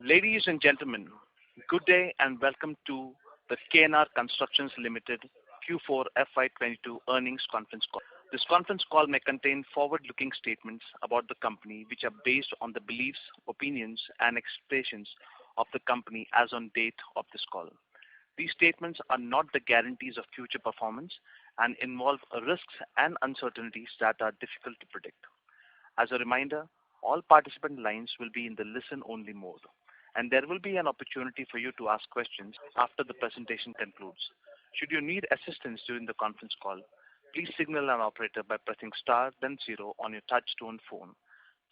Ladies and gentlemen, good day and welcome to the KNR Constructions Limited Q4 FY22 earnings conference call. This conference call may contain forward-looking statements about the company which are based on the beliefs, opinions and expectations of the company as on date of this call. These statements are not the guarantees of future performance and involve risks and uncertainties that are difficult to predict. As a reminder, all participant lines will be in the listen-only mode, and there will be an opportunity for you to ask questions after the presentation concludes. Should you need assistance during the conference call, please signal an operator by pressing star then 0 on your touch-tone phone.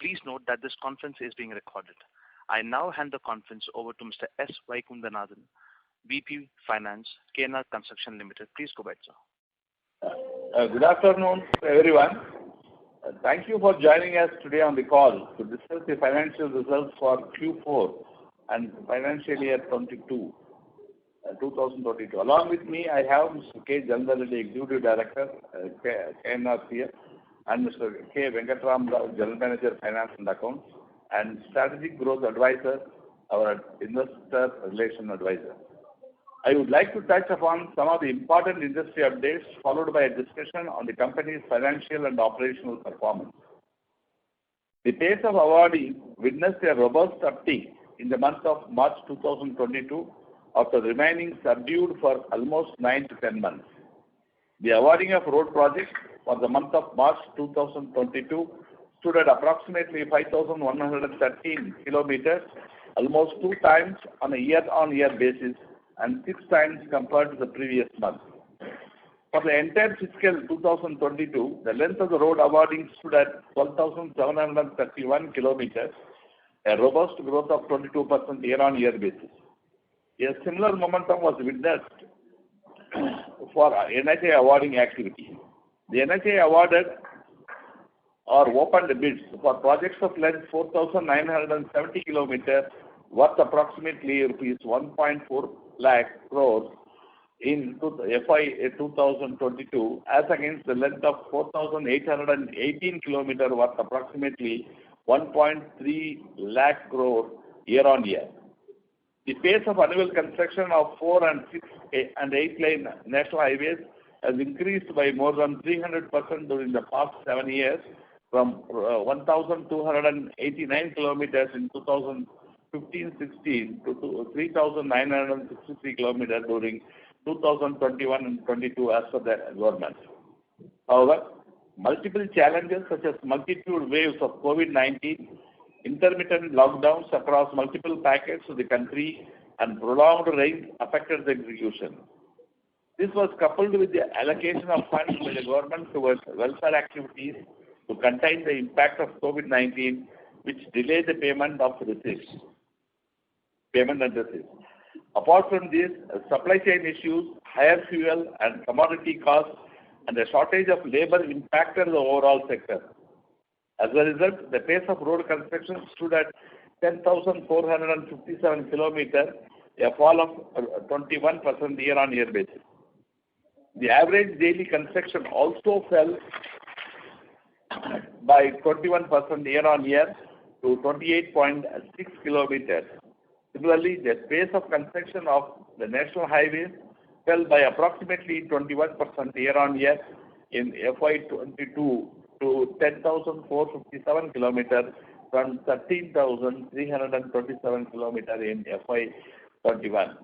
Please note that this conference is being recorded. I now hand the conference over to Mr. S. Vaikundanathan, VP Finance, KNR Construction Limited. Please go ahead, sir. Good afternoon to everyone. Thank you for joining us today on the call to discuss the financial results for Q4 and financial year 2022. Along with me, I have Mr. K. Janardhan Reddy, Executive Director, KNR here, and Mr. K. Venkatram Rao, General Manager, Finance and Accounts, and Strategic Growth Advisor, our Investor Relation Advisor. I would like to touch upon some of the important industry updates, followed by a discussion on the company's financial and operational performance. The pace of awarding witnessed a robust uptick in the month of March 2022 after remaining subdued for almost 9 to 10 months. The awarding of road projects for the month of March 2022 stood at approximately 5,113 kilometers, almost 2 times on a year-on-year basis and 6 times compared to the previous month. For the entire fiscal 2022, the length of the road awarding stood at 12,731 kilometers, a robust growth of 22% year-on-year basis. A similar momentum was witnessed for NHAI awarding activity. The NHAI awarded or opened bids for projects of length 4,970 kilometers worth approximately rupees 1.4 lakh crores in FY 2022 as against the length of 4,818 kilometers worth approximately 1.3 lakh crore year-on-year. The pace of annual construction of 4 and 6 and 8 lane national highways has increased by more than 300% during the past 7 years, from 1,289 kilometers in 2015-16 to 3,963 kilometers during 2021 and 22 as per the government. However, multiple challenges such as multitude waves of COVID-19, intermittent lockdowns across multiple pockets of the country, and prolonged rain affected the execution. This was coupled with the allocation of funds by the government towards welfare activities to contain the impact of COVID-19, which delayed the payment and receipts. Apart from this, supply chain issues, higher fuel and commodity costs, and a shortage of labor impacted the overall sector. As a result, the pace of road construction stood at 10,457 kilometers, a fall of 21% year-on-year basis. The average daily construction also fell by 21% year-on-year to 28.6 kilometers. Similarly, the pace of construction of the national highways fell by approximately 21% year-on-year in FY22 to 10,457 kilometers from 13,327 kilometers in FY21.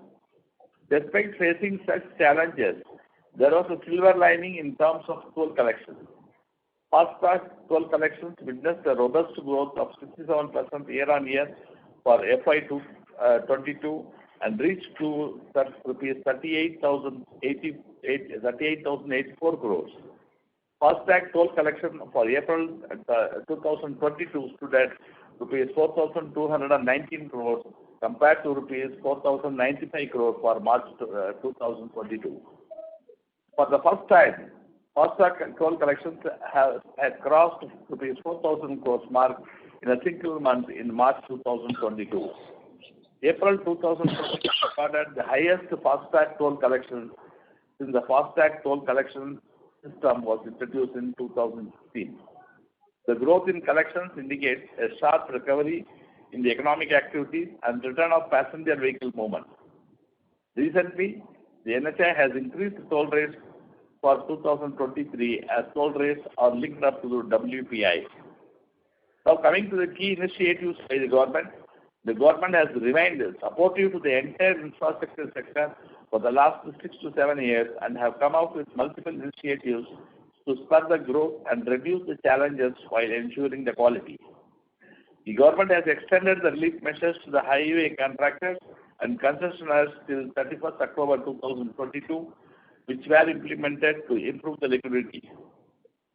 Despite facing such challenges, there was a silver lining in terms of toll collection. Fast-track toll collections witnessed a robust growth of 67% year-on-year for FY22 and reached to rupees 38,084 crores. Fast-track toll collection for April 2022 stood at rupees 4,219 crores compared to rupees 4,095 crores for March 2022. For the first time, fast-track toll collections had crossed rupees 4,000 crores mark in a single month in March 2022. April 2022 recorded the highest fast-track toll collection since the fast-track toll collection system was introduced in 2016. The growth in collections indicates a sharp recovery in the economic activities and return of passenger vehicle movement. Recently, the NHAI has increased toll rates for 2023 as toll rates are linked up to the WPI. Now coming to the key initiatives by the government has remained supportive to the entire infrastructure sector for the last 6 to 7 years and have come out with multiple initiatives to spur the growth and reduce the challenges while ensuring the quality. The government has extended the relief measures to the highway contractors and concessionaires till 31st October 2022, which were implemented to improve the liquidity.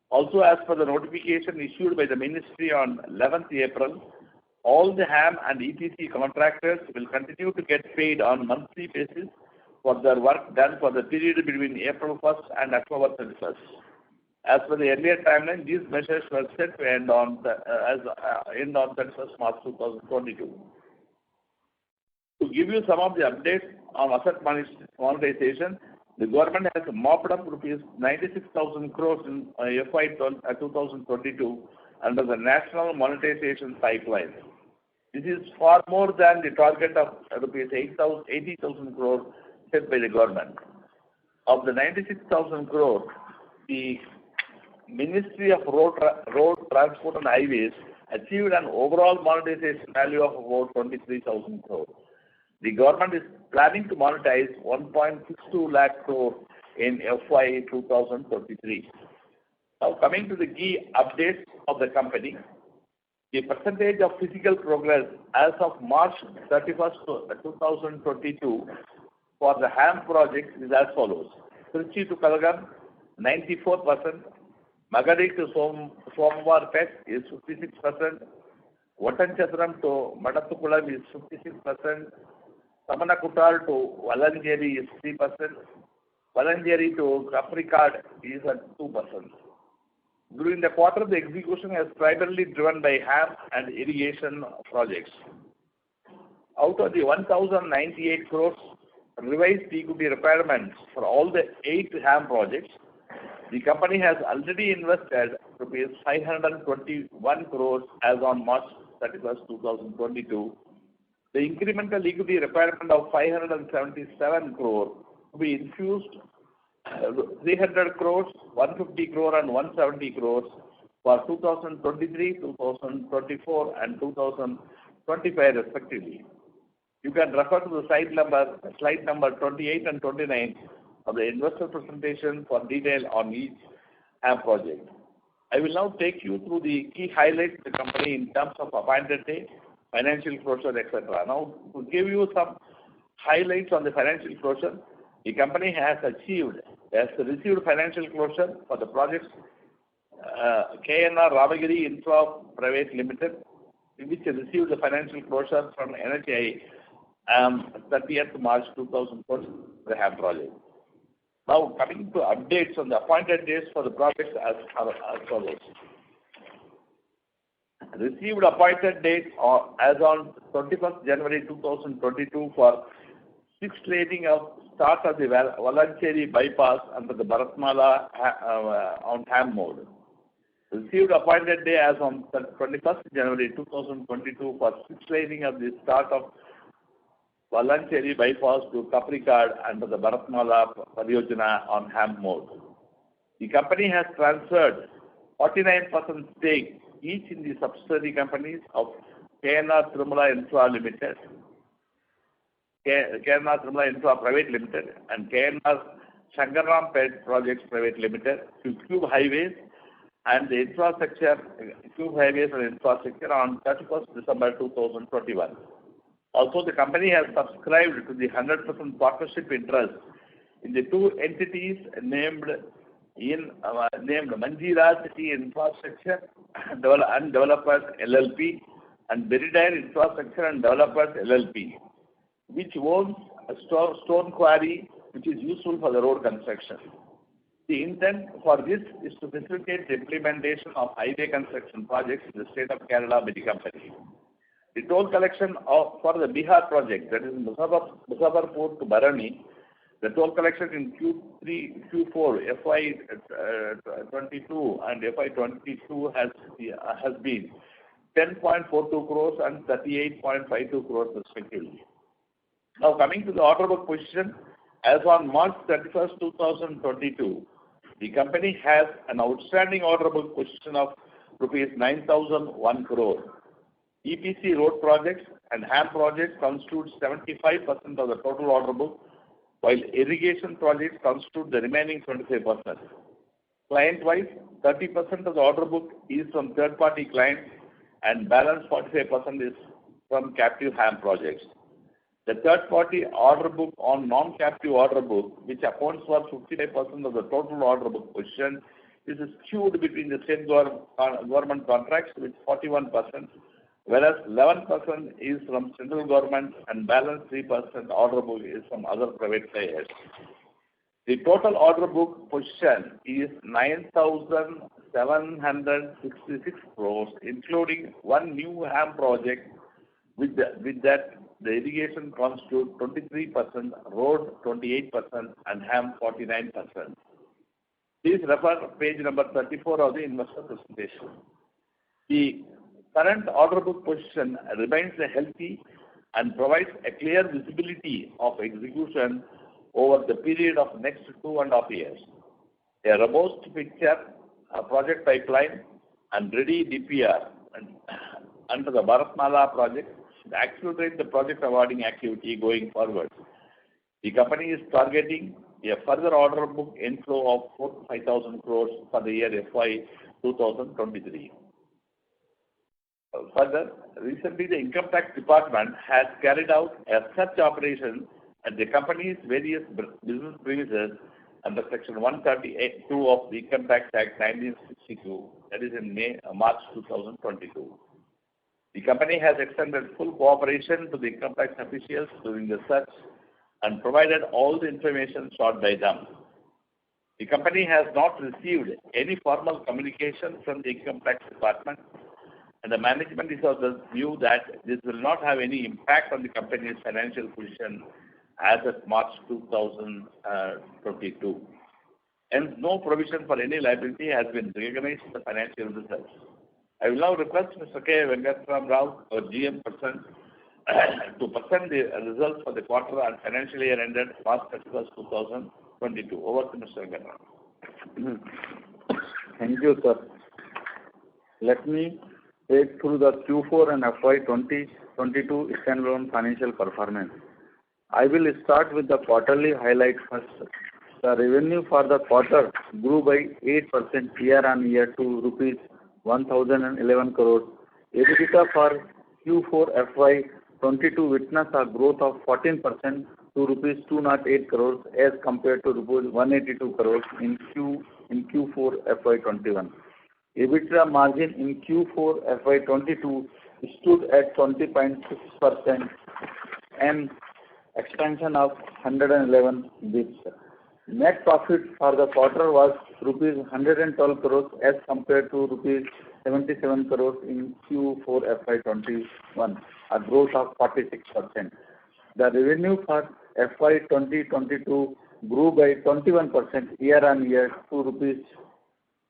Also, as per the notification issued by the Ministry on 11th April, all the HAM and EPC contractors will continue to get paid on monthly basis for their work done for the period between April 1st and October 31st. As per the earlier timeline, these measures were set to end on 31st March 2022. To give you some of the updates on asset monetization, the government has mopped up rupees 96,000 crores in FY 2022 under the National Monetization Pipeline. This is far more than the target of rupees 80,000 crores set by the government. Of the 96,000 crores, the Ministry of Road Transport and Highways achieved an overall monetization value of about 23,000 crores. The government is planning to monetize 1.62 lakh crore in FY 2023. Now coming to the key updates of the company, the percentage of physical progress as of March 31st, 2022 for the HAM projects is as follows. Trichy to Kalagam, 94%. Magadi to Somwarpet is 56%. Vatanchadram to Madathukulam is 56%. Samanakutal to Valanjeri is 3%. Valanjeri to Capricard is at 2%. During the quarter, the execution has primarily driven by HAM and irrigation projects. Out of the 1,098 crores revised equity requirements for all the 8 HAM projects, the company has already invested rupees 521 crores as on March 31st, 2022. The incremental equity requirement of 577 crore to be infused 300 crores, 150 crore and 170 crores for 2023, 2024 and 2025 respectively. You can refer to the slide number 28 and 29 of the investor presentation for detail on each HAM project. I will now take you through the key highlights of the company in terms of appointed date, financial closure, etc. Now, to give you some highlights on the financial closure, the company has received financial closure for the projects KNR Ramagiri Infra Private Limited, which received the financial closure from NHAI 30th March 2004, the HAM project. Now, coming to updates on the appointed dates for the projects as follows. Received appointed date as on 21st January 2022 for 6th laning of start of the Valancheri bypass under the Bharatmala on HAM mode. Received appointed day as on 21st January 2022 for 6th laning of the start of Valancheri bypass to Capricard under the Bharatmala Pariyojana on HAM mode. The company has transferred 49% stake each in the subsidiary companies of KNR Tirumala Infra Limited, KNR Tirumala Infra Private Limited and KNR Shangarrampet Projects Private Limited to Cube Highways and the infrastructure, Cube Highways and Infrastructure on 31st December 2021. Also, the company has subscribed to the 100% partnership interest in the 2 entities named Manjira City Infrastructure and Developers LLP and Beridire Infrastructure and Developers LLP, which owns a stone quarry which is useful for the road construction. The intent for this is to facilitate the implementation of highway construction projects in the state of Kerala by the company. The toll collection for the Bihar project, that is Muzaffarpur to Barani, the toll collection in Q4 FY22 and FY22 has been 10.42 crores and 38.52 crores respectively. Now coming to the order book position, as on March 31st, 2022, the company has an outstanding order book position of rupees 9,001 crore. EPC road projects and HAM projects constitute 75% of the total order book, while irrigation projects constitute the remaining 25%. Client-wise, 30% of the order book is from third-party clients and balance 45% is from captive HAM projects. The third-party order book on non-captive order book, which accounts for 55% of the total order book position, is skewed between the state government contracts with 41%, whereas 11% is from central government and balance 3% order book is from other private players. The total order book position is 9,766 crores, including one new HAM project. With that, the irrigation constitutes 23%, road 28%, and HAM 49%. Please refer page number 34 of the investor presentation. The current order book position remains healthy and provides a clear visibility of execution over the period of next 2.5 years. A robust picture, a project pipeline, and ready DPR under the Bharatmala project should accelerate the project awarding activity going forward. The company is targeting a further order book inflow of 4,000 to 5,000 crores for the year FY 2023. Further, recently the Income Tax Department has carried out a search operation at the company's various business premises under Section 132 of the Income Tax Act 1962, that is in March 2022. The company has extended full cooperation to the income tax officials during the search and provided all the information sought by them. The company has not received any formal communication from the Income Tax Department, and the management is of the view that this will not have any impact on the company's financial position as of March 2022. Hence, no provision for any liability has been recognized in the financial results. I will now request Mr. K. Venkatraman Rao, our GM person, to present the results for the quarter and financial year ended March 31st, 2022. Over to Mr. Venkatraman. Thank you, sir. Let me take through the Q4 and FY 2022 standalone financial performance. I will start with the quarterly highlights first. The revenue for the quarter grew by 8% year-on-year to rupees 1,011 crores. EBITDA for Q4 FY22 witnessed a growth of 14% to rupees 208 crores as compared to rupees 182 crores in Q4 FY21. EBITDA margin in Q4 FY22 stood at 20.6%, an expansion of 111 basis points. Net profit for the quarter was rupees 112 crores as compared to rupees 77 crores in Q4 FY21, a growth of 46%. The revenue for FY 2022 grew by 21% year-on-year to rupees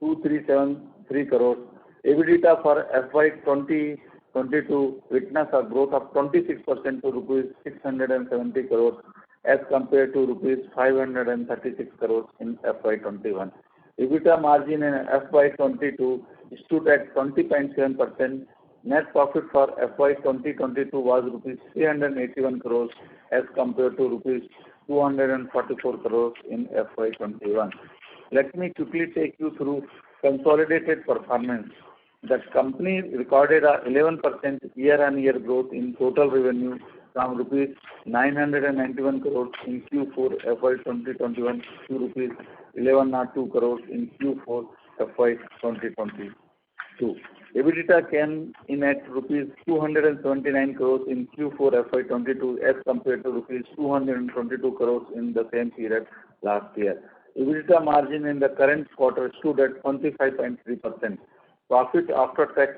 2373 crores. EBITDA for FY 2022 witnessed a growth of 26% to rupees 670 crores as compared to rupees 536 crores in FY21. EBITDA margin in FY22 stood at 20.7%. Net profit for FY 2022 was rupees 381 crores as compared to rupees 244 crores in FY21. Let me quickly take you through consolidated performance. The company recorded a 11% year-on-year growth in total revenue from rupees 991 crores in Q4 FY 2021 to rupees 1102 crores in Q4 FY 2022. EBITDA came in at rupees 279 crores in Q4 FY 22 as compared to rupees 222 crores in the same period last year. EBITDA margin in the current quarter stood at 25.3%. Profit after tax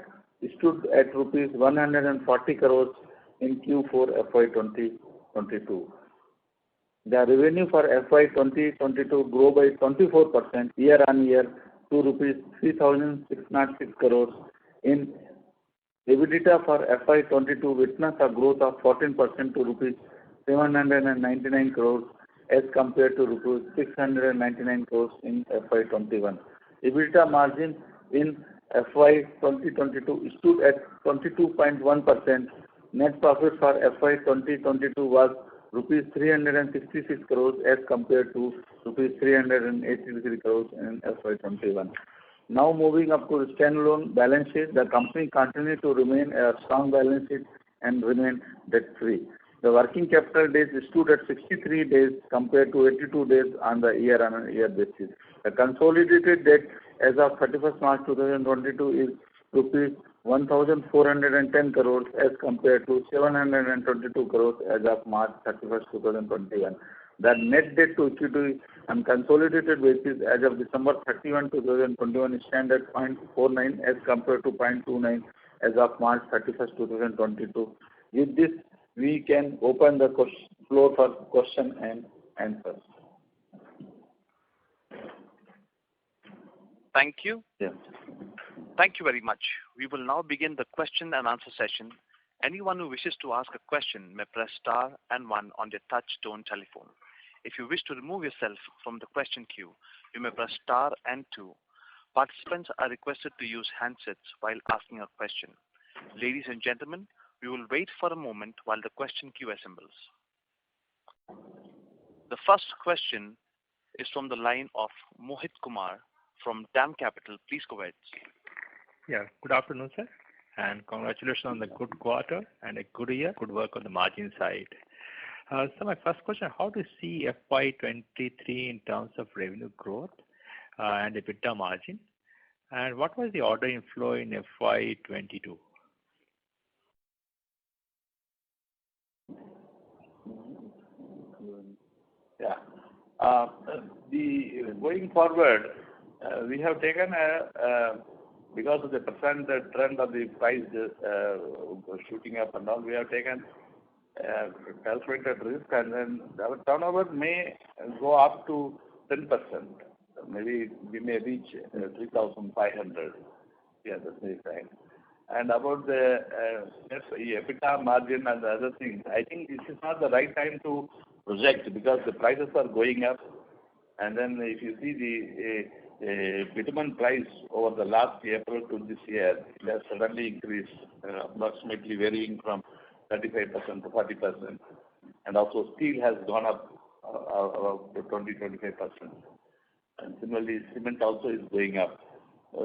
stood at rupees 140 crores in Q4 FY 2022. The revenue for FY 2022 grew by 24% year-on-year to rupees 3,606 crores. In EBITDA for FY22 witnessed a growth of 14% to rupees 799 crores as compared to rupees 699 crores in FY21. EBITDA margin in FY2022 stood at 22.1%. Net profit for FY2022 was rupees 366 crores as compared to rupees 383 crores in FY21. Now moving up to the standalone balance sheet, the company continued to remain a strong balance sheet and remain debt-free. The working capital days stood at 63 days compared to 82 days on the year-on-year basis. The consolidated debt as of 31st March 2022 is rupees 1,410 crores as compared to 722 crores as of March 31st, 2021. The net debt to equity on consolidated basis as of December 31, 2021 stands at 0.49 as compared to 0.29 as of March 31st, 2022. With this, we can open the floor for question and answers. Thank you. Yeah. Thank you very much. We will now begin the question and answer session. Anyone who wishes to ask a question may press star and one on their touch tone telephone. If you wish to remove yourself from the question queue, you may press star and two. Participants are requested to use handsets while asking a question. Ladies and gentlemen, we will wait for a moment while the question queue assembles. The first question is from the line of Mohit Kumar from DAM Capital. Please go ahead. Yeah, good afternoon, sir, and congratulations on the good quarter and a good year. Good work on the margin side. So my first question, how do you see FY23 in terms of revenue growth and EBITDA margin? And what was the order inflow in FY22? Yeah. Going forward, we have taken because of the present trend of the price shooting up and all, we have taken calculated risk, and then our turnover may go up to 10%. Maybe we may reach 3,500. Yeah, that's the time. And about the EBITDA margin and the other things, I think this is not the right time to project because the prices are going up. And then if you see the bitumen price over the last April to this year, it has suddenly increased, approximately varying from 35% to 40%. And also steel has gone up about 20-25%. And similarly, cement also is going up.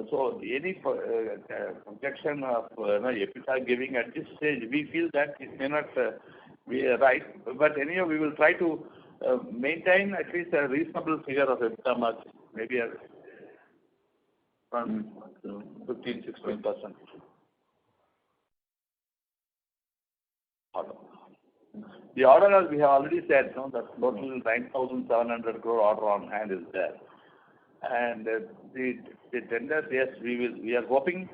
So any projection of EBITDA giving at this stage, we feel that it may not be right. But anyhow, we will try to maintain at least a reasonable figure of EBITDA margin, maybe around 15-16%. The order, as we have already said, that total 9,700 crore order on hand is there. And the tenders, yes, we are hoping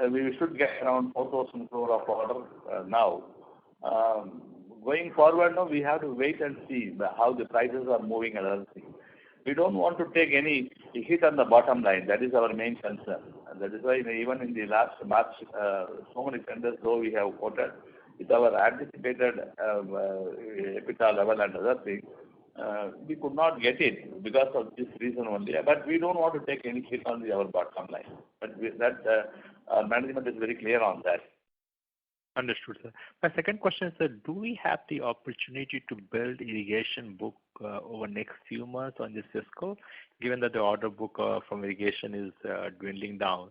we should get around 4,000 crore of order now. Going forward, now we have to wait and see how the prices are moving and other things. We don't want to take any hit on the bottom line. That is our main concern. And that is why even in the last March, so many tenders, though we have quoted, with our anticipated EBITDA level and other things, we could not get it because of this reason only. But we don't want to take any hit on our bottom line. But our management is very clear on that. Understood, sir. My second question is, sir, do we have the opportunity to build irrigation book over next few months on this fiscal, given that the order book from irrigation is dwindling down,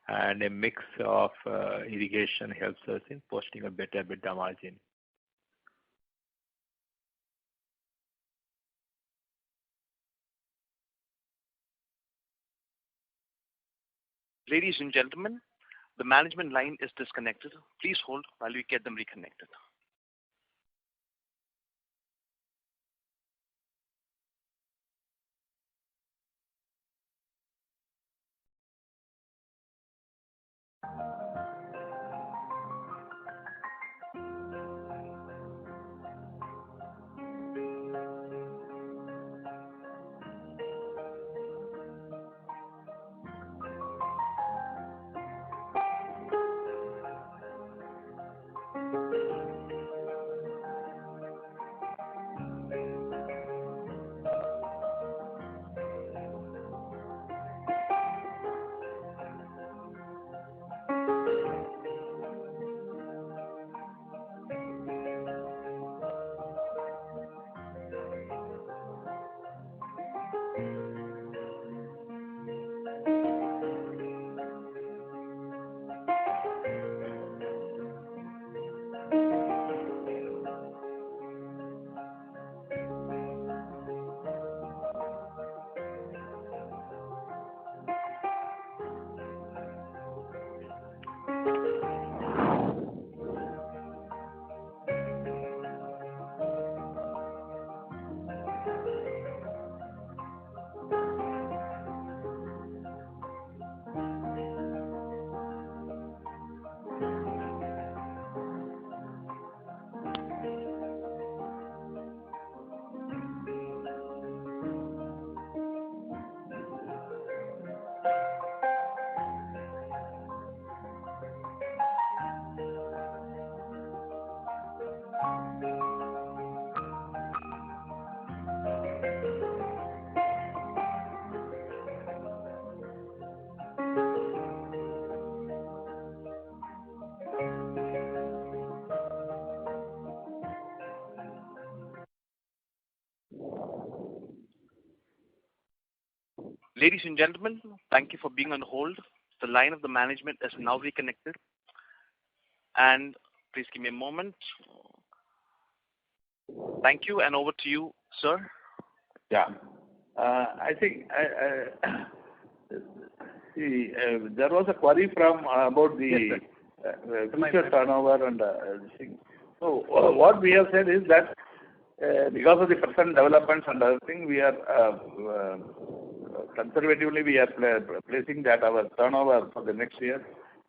and a mix of irrigation helps us in posting a better EBITDA margin? Ladies and gentlemen, the management line is disconnected. Please hold while we get them reconnected. Ladies and gentlemen, thank you for being on hold. The line of the management is now reconnected. And please give me a moment. Thank you, and over to you, sir. Yeah. I think there was a query from about the future turnover and this thing. So what we have said is that because of the present developments and other thing, we are conservatively we are placing that our turnover for the next year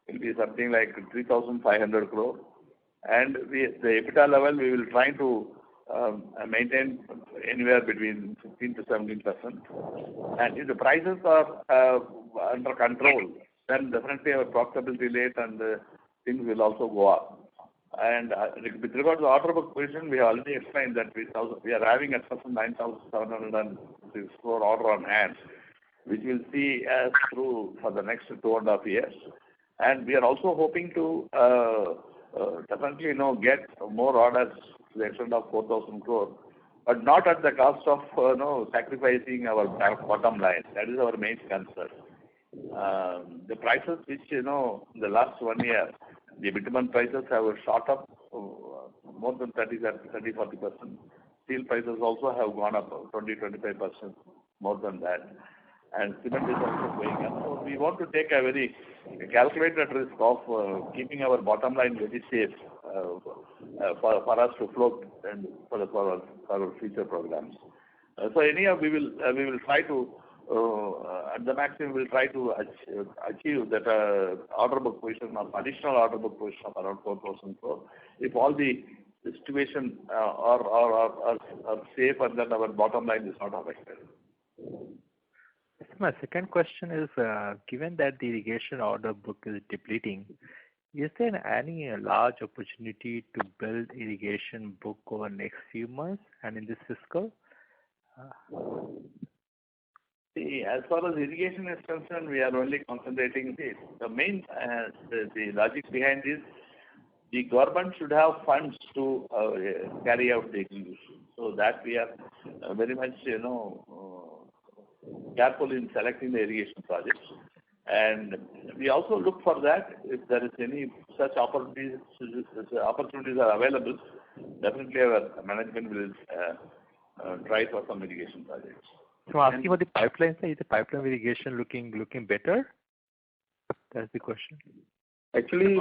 will be something like 3,500 crore, and the EBITDA level we will try to maintain anywhere between 15 to 17%. And if the prices are under control, then definitely our profitability rate and things will also go up. And with regard to the order book position, we have already explained that we are having at present 9,706 crore order on hand, which will see us through for the next 2.5 years. And we are also hoping to definitely get more orders to the extent of 4,000 crore, but not at the cost of sacrificing our bottom line. That is our main concern. The prices which in the last 1 year, the bitumen prices have shot up more than 30-40%. Steel prices also have gone up 20-25% more than that. And cement is also going up. So we want to take a very calculated risk of keeping our bottom line very safe for us to float and for our future programs. So anyhow, we will try to at the maximum we'll try to achieve that order book position of additional order book position of around 4,000 crore. If all the situation are safe and then our bottom line is not affected. My second question is, given that the irrigation order book is depleting, is there any large opportunity to build irrigation book over next few months and in this fiscal? See, as far as irrigation is concerned, we are only concentrating the main the logic behind this. The government should have funds to carry out the execution. So that we are very much careful in selecting the irrigation projects. And we also look for that if there is any such opportunities are available. Definitely our management will try for some irrigation projects. So asking about the pipeline, sir, is the pipeline irrigation looking better? That's the question. Actually,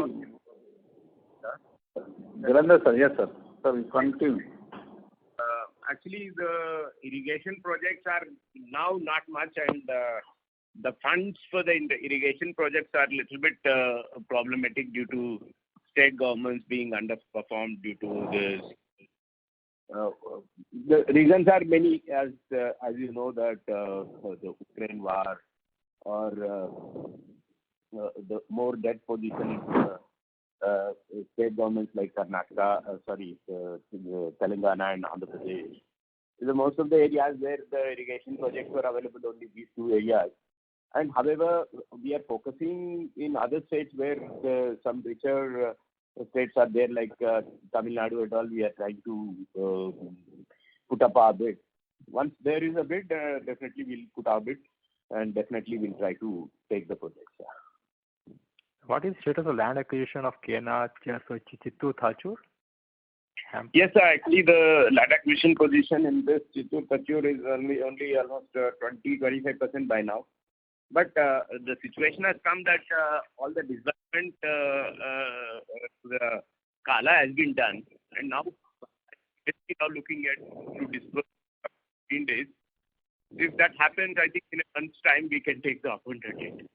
Virendra sir, yes sir. Sir, we continue. Actually, the irrigation projects are now not much, and the funds for the irrigation projects are a little bit problematic due to state governments being underperformed due to this. The reasons are many, as you know, that the Ukraine war or the more debt position state governments like Karnataka, Telangana and Andhra Pradesh. Most of the areas where the irrigation projects were available, only these two areas. And however, we are focusing in other states where some richer states are there, like Tamil Nadu and all. We are trying to put up our bid. Once there is a bid, definitely we'll put our bid, and definitely we'll try to take the projects. What is the status of land acquisition of KNR Chittoor Thachur? Yes, sir. Actually, the land acquisition position in this Chittoor Thachur is only almost 20-25% by now. But the situation has come that all the disbursement the Kala has been done, and now we are looking at to disburse 15 days. If that happens, I think in a month's time we can take the appointed date.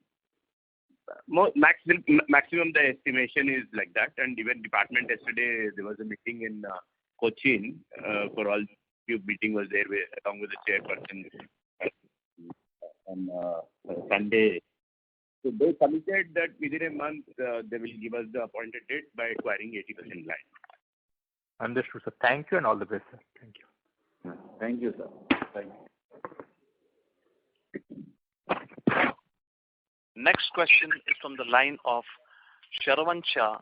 Maximum the estimation is like that, and even department yesterday there was a meeting in Cochin for all. Meeting was there along with the chairperson on Sunday. So they committed that within a month they will give us the appointed date by acquiring 80% land. Understood, sir. Thank you and all the best, sir. Thank you. Thank you, sir. Thank you. Next question is from the line of Sharavan Shah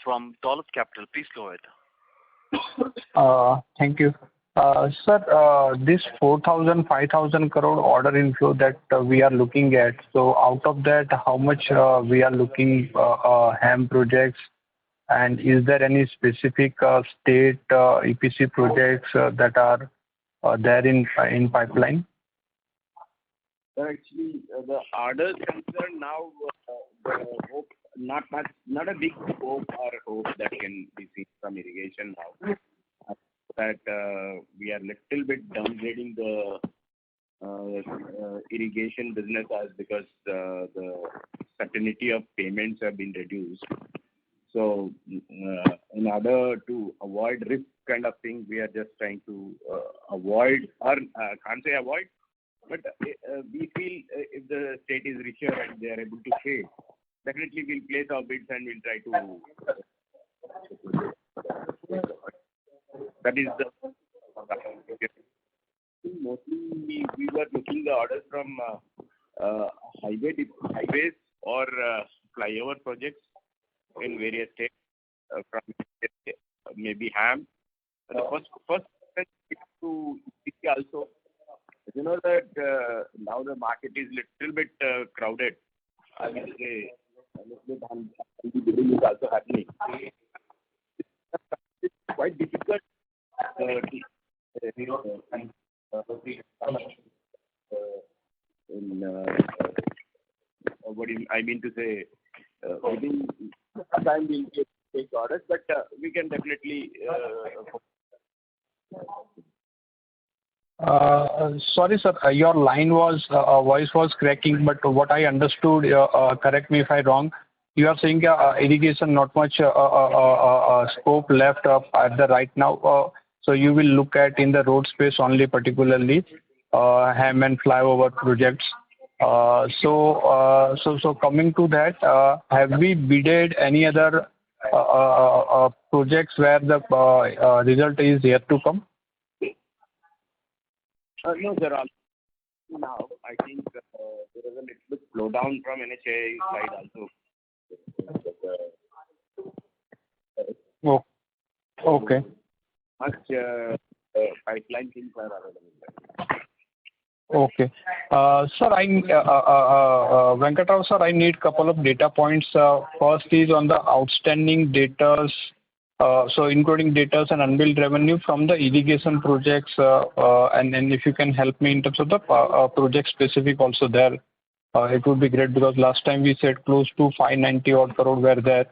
from Dolat Capital. Please go ahead. Thank you. Sir, this 4,000, 5,000 crore order inflow that we are looking at, so out of that, how much we are looking HAM projects, and is there any specific state EPC projects that are there in pipeline? Actually, the orders concerned now, the hope, not a big hope or hope that can be seen from irrigation now. That we are little bit downgrading the irrigation business as because the certainty of payments have been reduced. So in order to avoid risk kind of thing, we are just trying to avoid, or can't say avoid, but we feel if the state is richer and they are able to pay, definitely we'll place our bids and we'll try to. That is the mostly we were looking the orders from highways or flyover projects in various states from maybe HAM. The first to EPC also. You know that now the market is little bit crowded. I will say a little bit bidding is also happening. It's quite difficult. What do I mean to say? Within time we'll take orders, but we can definitely. Sorry, sir, your voice was cracking, but what I understood, correct me if I'm wrong, you are saying irrigation not much scope left at the right now. So you will look at in the road space only, particularly HAM and flyover projects. So coming to that, have we bidded any other projects where the result is yet to come? No, there are now. I think there is a little bit slowdown from NHA side also. Okay. Much pipeline things are available. Okay. Sir, Venkatrao, sir, I need couple of data points. First is on the outstanding debtors, so including debtors and unbilled revenue from the irrigation projects, and then if you can help me in terms of the project specific also there, it would be great, because last time we said close to 590 odd crore were there.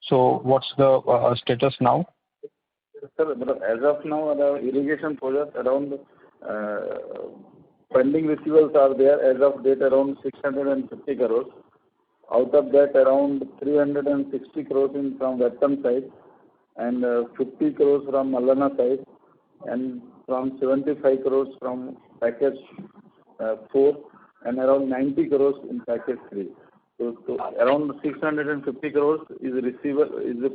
So what's the status now? Sir, as of now, the irrigation project around pending receivables are there as of date around 650 crores. Out of that, around 360 crores in from western side, and 50 crores from Allana side, and from 75 crores from package 4, and around 90 crores in package 3. So around 650 crores is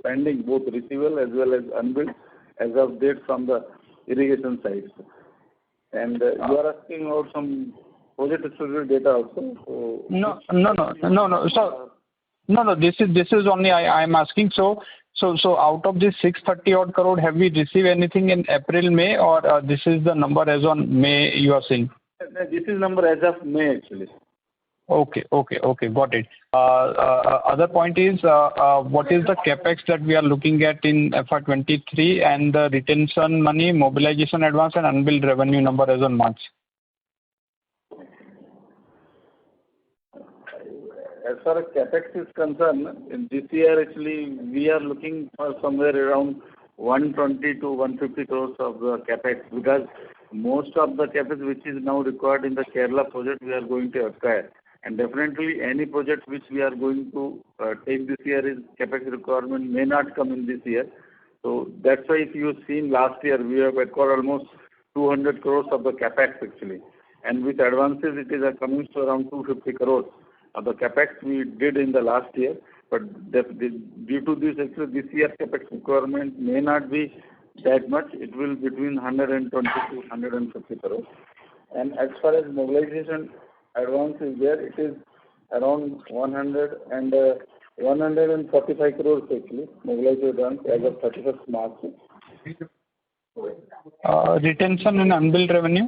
pending, both receivable as well as unbilled, as of date from the irrigation side. And you are asking about some project specific data also. So no. So no. This is only I am asking. So out of this 630 odd crore, have we received anything in April, May, or this is the number as on May you are saying? This is number as of May actually. Okay, got it. Other point is, what is the capex that we are looking at in FY23, and the retention money, mobilization advance, and unbilled revenue number as on March? As far as capex is concerned, in this year actually we are looking for somewhere around 120 to 150 crores of the capex, because most of the capex which is now required in the Kerala project we are going to acquire. And definitely any project which we are going to take this year is capex requirement may not come in this year. So that's why if you've seen last year we have acquired almost 200 crores of the capex actually. And with advances it is coming to around 250 crores of the capex we did in the last year. But due to this actually this year capex requirement may not be that much. It will be between 120 to 150 crores. And as far as mobilization advance is there, it is around 145 crores actually, mobilization advance as of 31st March. Retention and unbilled revenue?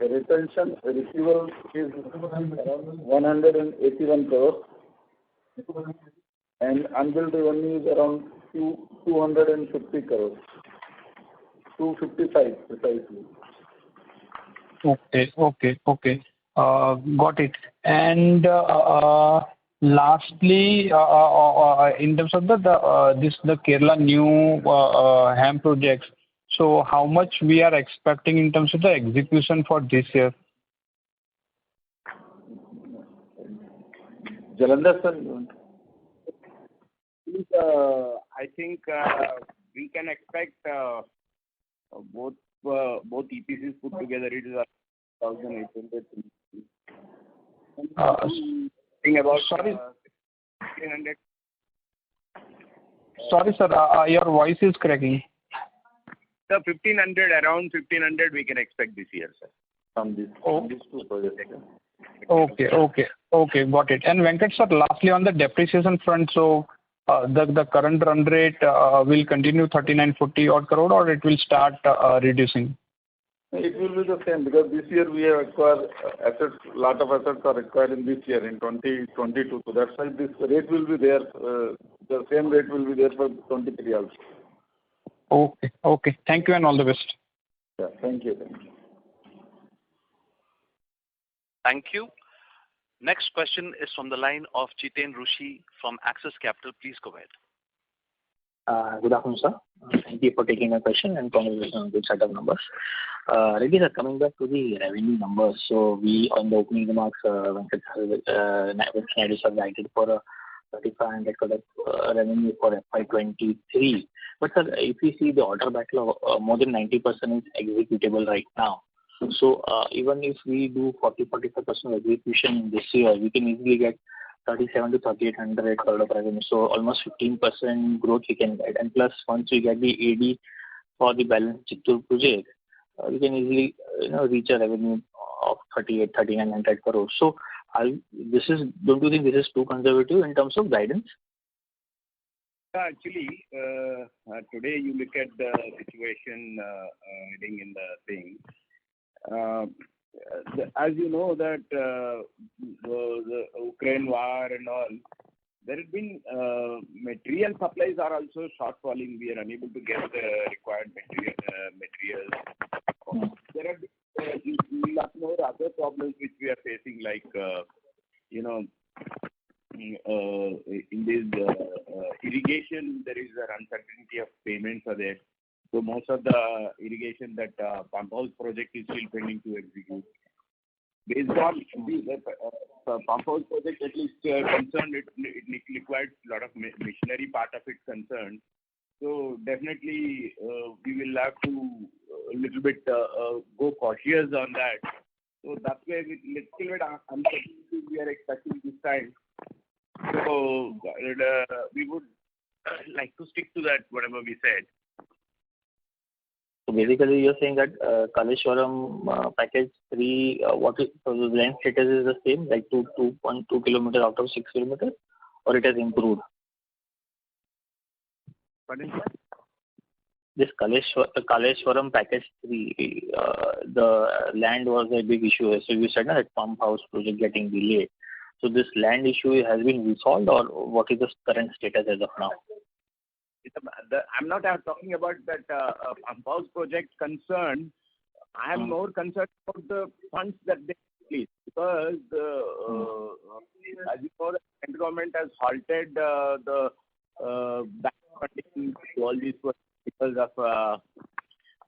Retention receivable is around 181 crores and unbilled revenue is around 250 crores. 255 precisely. Okay. Got it. And lastly, in terms of the Kerala new HAM projects, so how much we are expecting in terms of the execution for this year? Jalandhar sir, I think we can expect both EPCs put together, it is 1,800. About sorry. 1,500. Sorry, sir, your voice is cracking. So 1,500, around 1,500 we can expect this year, sir. from these two projects. Okay, got it. And Venkat sir, lastly on the depreciation front, so the current run rate will continue 3940 odd crore, or it will start reducing? It will be the same because this year we have acquired assets. Lot of assets are acquired in this year in 2022. So that's why this rate will be there. The same rate will be there for 23 also. Okay. Thank you and all the best. Yeah, thank you. Thank you. Next question is from the line of Jiten Rushi from Axis Capital. Please go ahead. Good afternoon, sir. Thank you for taking my question and congratulations on good set of numbers. Reddy sir, coming back to the revenue numbers. So we, on the opening remarks, Venkat Naidu sir guided for a 3,500 crore revenue for FY23. But sir, if we see the order backlog, more than 90% is executable right now. So even if we do 40-45% execution this year, we can easily get 37 to 3,800 crore of revenue. So almost 15% growth we can get. And plus, once we get the AD for the balance Chittoor project, we can easily reach a revenue of 3,900 crores. So don't you think this is too conservative in terms of guidance? Actually, today you look at the situation heading in the thing. As you know that the Ukraine war and all, there has been material supplies are also shortfalling. We are unable to get the required materials. There have been lot more other problems which we are facing, like in this irrigation, there is an uncertainty of payments are there. So most of the irrigation that pump house project is still pending to execute. Based on the pump house project at least concerned, it requires a lot of machinery part of it concerned. So definitely we will have to a little bit go cautious on that. So that's where with little bit uncertainty we are expecting this time. So we would like to stick to that, whatever we said. So basically, you're saying that Kaleshwaram package 3, so the land status is the same, like 2.2 kilometers out of 6 kilometers, or it has improved? What is that? This Kaleshwaram package 3, the land was a big issue. So you said that pump house project getting delayed. So this land issue has been resolved, or what is the current status as of now? I'm not talking about that pump house project concern. I am more concerned about the funds that they release, because as you know, the central government has halted the back funding to all these projects because of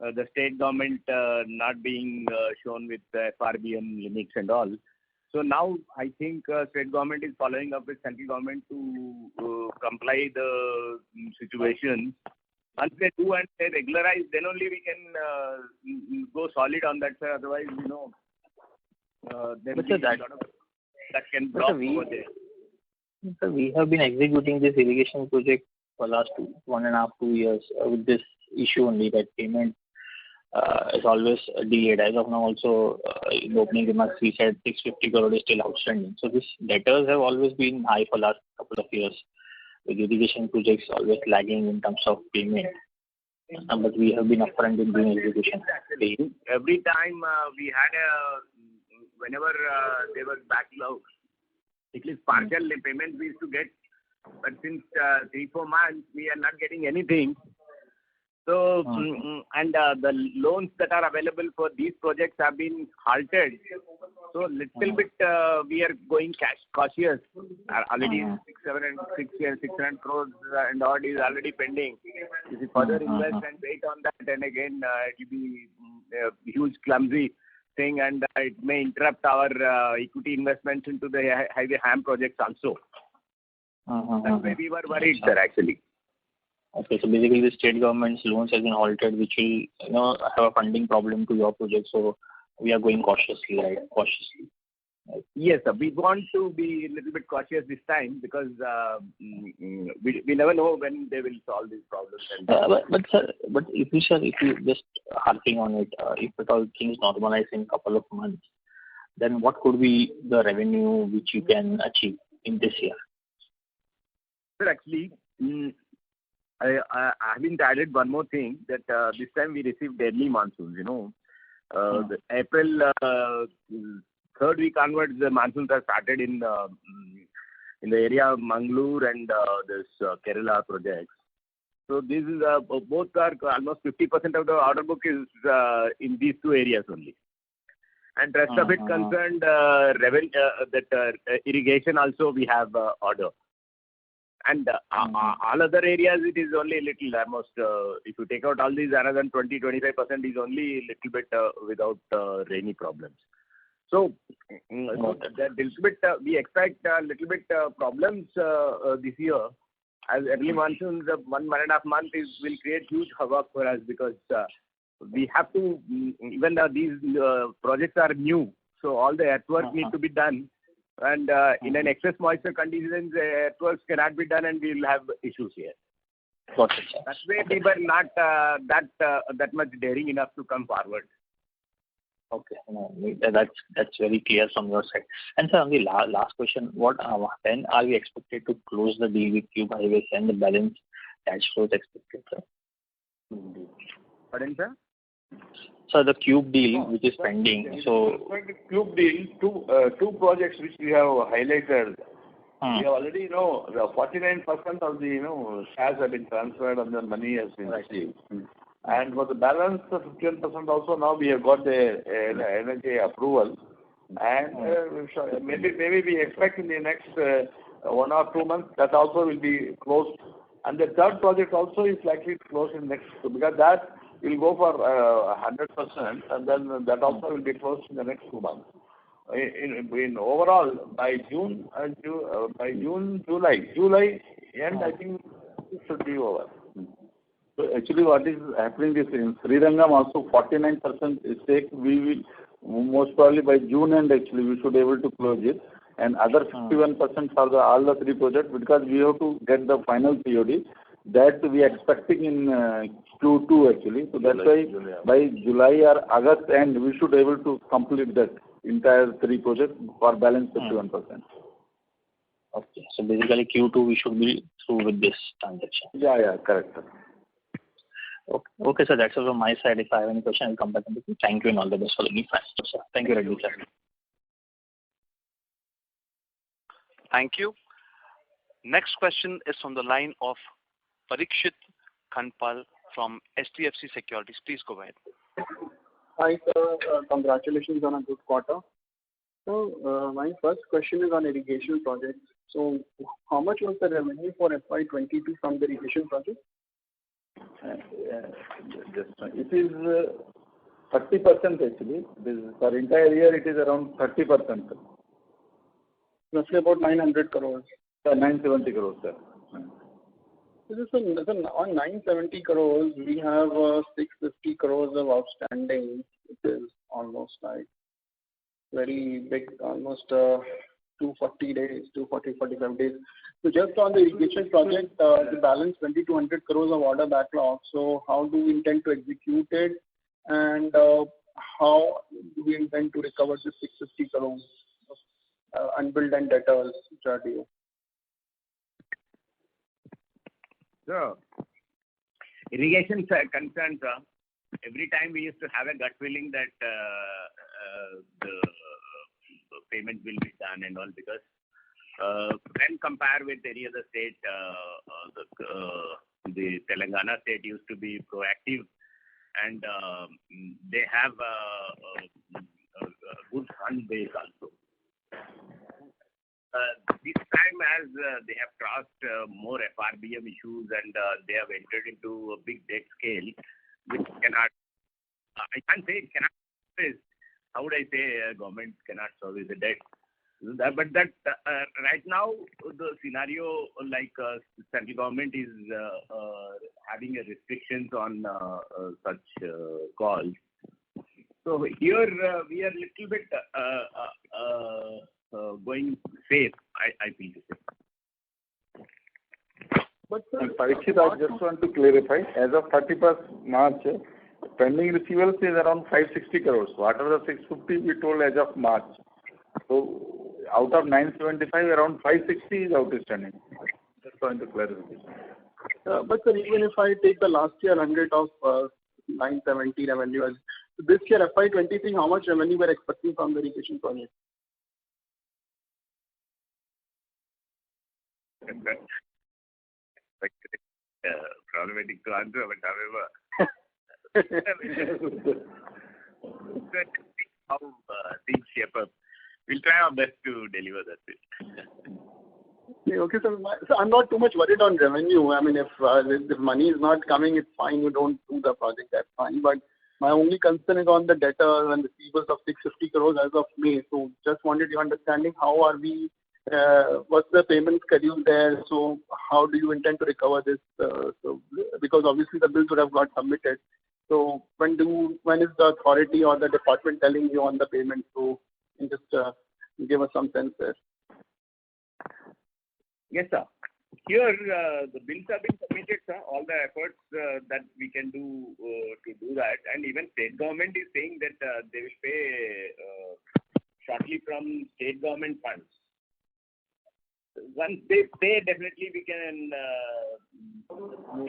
the state government not being shown with the FRBM limits and all. So now I think state government is following up with central government to comply the situation. Once they do and they regularize, then only we can go solid on that side. Otherwise, there will be a lot of that can block over there. So we have been executing this irrigation project for last 1.5 to 2 years with this issue only, that payment is always delayed. As of now, also in the opening remarks, we said 650 crore is still outstanding. So these debtors have always been high for last couple of years, with irrigation projects always lagging in terms of payment. but we have been upfront in doing execution. Exactly. Every time we had whenever there was backlog, at least partial payment we used to get, but since 3-4 months we are not getting anything. So and the loans that are available for these projects have been halted. So little bit we are going cash cautious. Already 600 crores and odd is already pending. If we further invest and wait on that, then again it will be a huge clumsy thing, and it may interrupt our equity investments into the highway HAM projects also. That's why we were worried, sir, actually. Okay, so basically the state government's loans has been halted, which will have a funding problem to your project. So we are going cautiously, right? Right. Yes, sir. We want to be a little bit cautious this time because we never know when they will solve these problems. But if you just harping on it, if at all things normalize in a couple of months, then what could be the revenue which you can achieve in this year? Sir, actually, I haven't added one more thing that this time we received early monsoons. The April third week onwards, the monsoons have started in the area of Mangalore and this Kerala projects. So this is both are almost 50% of the order book is in these two areas only. And rest of it concerned irrigation also we have order. And all other areas it is only a little, almost if you take out all these, another 20-25% is only a little bit without rainy problems. So that little bit we expect a little bit problems this year, as early monsoons 1.5 months will create huge havoc for us, because we have to, even though these projects are new, so all the earthwork need to be done. And in an excess moisture conditions, earthworks cannot be done, and we will have issues here. Got it, sir. That's why we were not that much daring enough to come forward. Okay, no, that's very clear from your side. And sir, on the last question, when are we expected to close the deal with Cube Highways and the balance cash flows expected, sir? Pardon, sir? So the Cube deal which is pending. So Cube deal, two projects which we have highlighted. We have already the 49% of the shares have been transferred and the money has been received. And for the balance of 15% also, now we have got the NHA approval, and maybe we expect in the next 1 or 2 months that also will be closed. And the third project also is likely to close in next, because that will go for 100%, and then that also will be closed in the next 2 months. In overall, by June, July end, I think it should be over. So actually what is happening is in Srirangam also 49% stake, we will most probably by June end actually we should be able to close it, and other 51% for all the 3 projects, because we have to get the final COD that we are expecting in Q2 actually. So that's why by July or August end we should be able to complete that entire 3 projects for balance 51%. Okay, so basically Q2 we should be through with this transaction. Yeah, correct. Okay, sir, that's all from my side. If I have any question, I'll come back and with you. Thank you and all the best for the new fans, sir. Thank you, Reddy, sir. Thank you. Next question is from the line of Parikshit Kandpal from HDFC Securities. Please go ahead. Hi, sir. Congratulations on a good quarter. So, my first question is on irrigation projects. So, how much was the revenue for FY22 from the irrigation project? It is 30% actually. For entire year it is around 30%. Roughly about 900 crores. 970 crores, sir. On 970 crores, we have 650 crores of outstanding, which is almost like very big, almost 240 days, 240-45 days. So just on the irrigation project, the balance 2,200 crores of order backlog. So how do we intend to execute it, and how do we intend to recover the 650 crores of unbilled and debtors which are due? So, irrigation concerns, every time we used to have a gut feeling that the payment will be done and all, because when compared with any other state, the Telangana state used to be proactive, and they have a good fund base also. This time, as they have crossed more FRBM issues and they have entered into a big debt scale, which cannot, I can't say it cannot service. How would I say government cannot service the debt? But that right now, the scenario like central government is having a restrictions on such calls. So here we are little bit going safe, I feel to say. But Parikshit, I just want to clarify, as of 31st March, pending receivables is around 560 crores. What are the 650 we told as of March? So out of 975, around 560 is outstanding. Just want to clarify. But sir, even if I take the last year 100 of 970 revenue, this year FY23, how much revenue we're expecting from the irrigation project? Problematic to answer, but however, how things shape up. We'll try our best to deliver that. Okay, so I'm not too much worried on revenue. I mean, if the money is not coming, it's fine. You don't do the project, that's fine. But my only concern is on the debtor and receivables of 650 crores as of May. So just wanted your understanding, how are we, what's the payment schedule there? So how do you intend to recover this? Because obviously the bills would have got submitted. So when is the authority or the department telling you on the payment? So you can just give us some sense there. Yes, sir. Here, the bills have been submitted, sir. All the efforts that we can do to do that, and even state government is saying that they will pay shortly from state government funds. Once they pay, definitely we can move.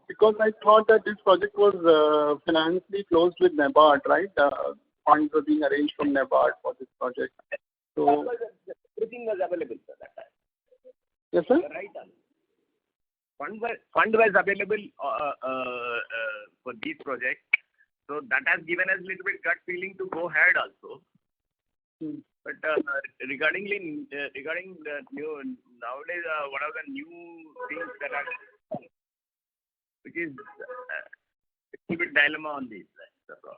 Because I thought that this project was financially closed with NABARD, right? Funds were being arranged from NABARD for this project. So everything was available, sir, that time. Yes, sir. Right. Fund was available for these projects, so that has given us a little bit gut feeling to go ahead also. But regarding the new nowadays, what are the new things that are, which is a little bit dilemma on these.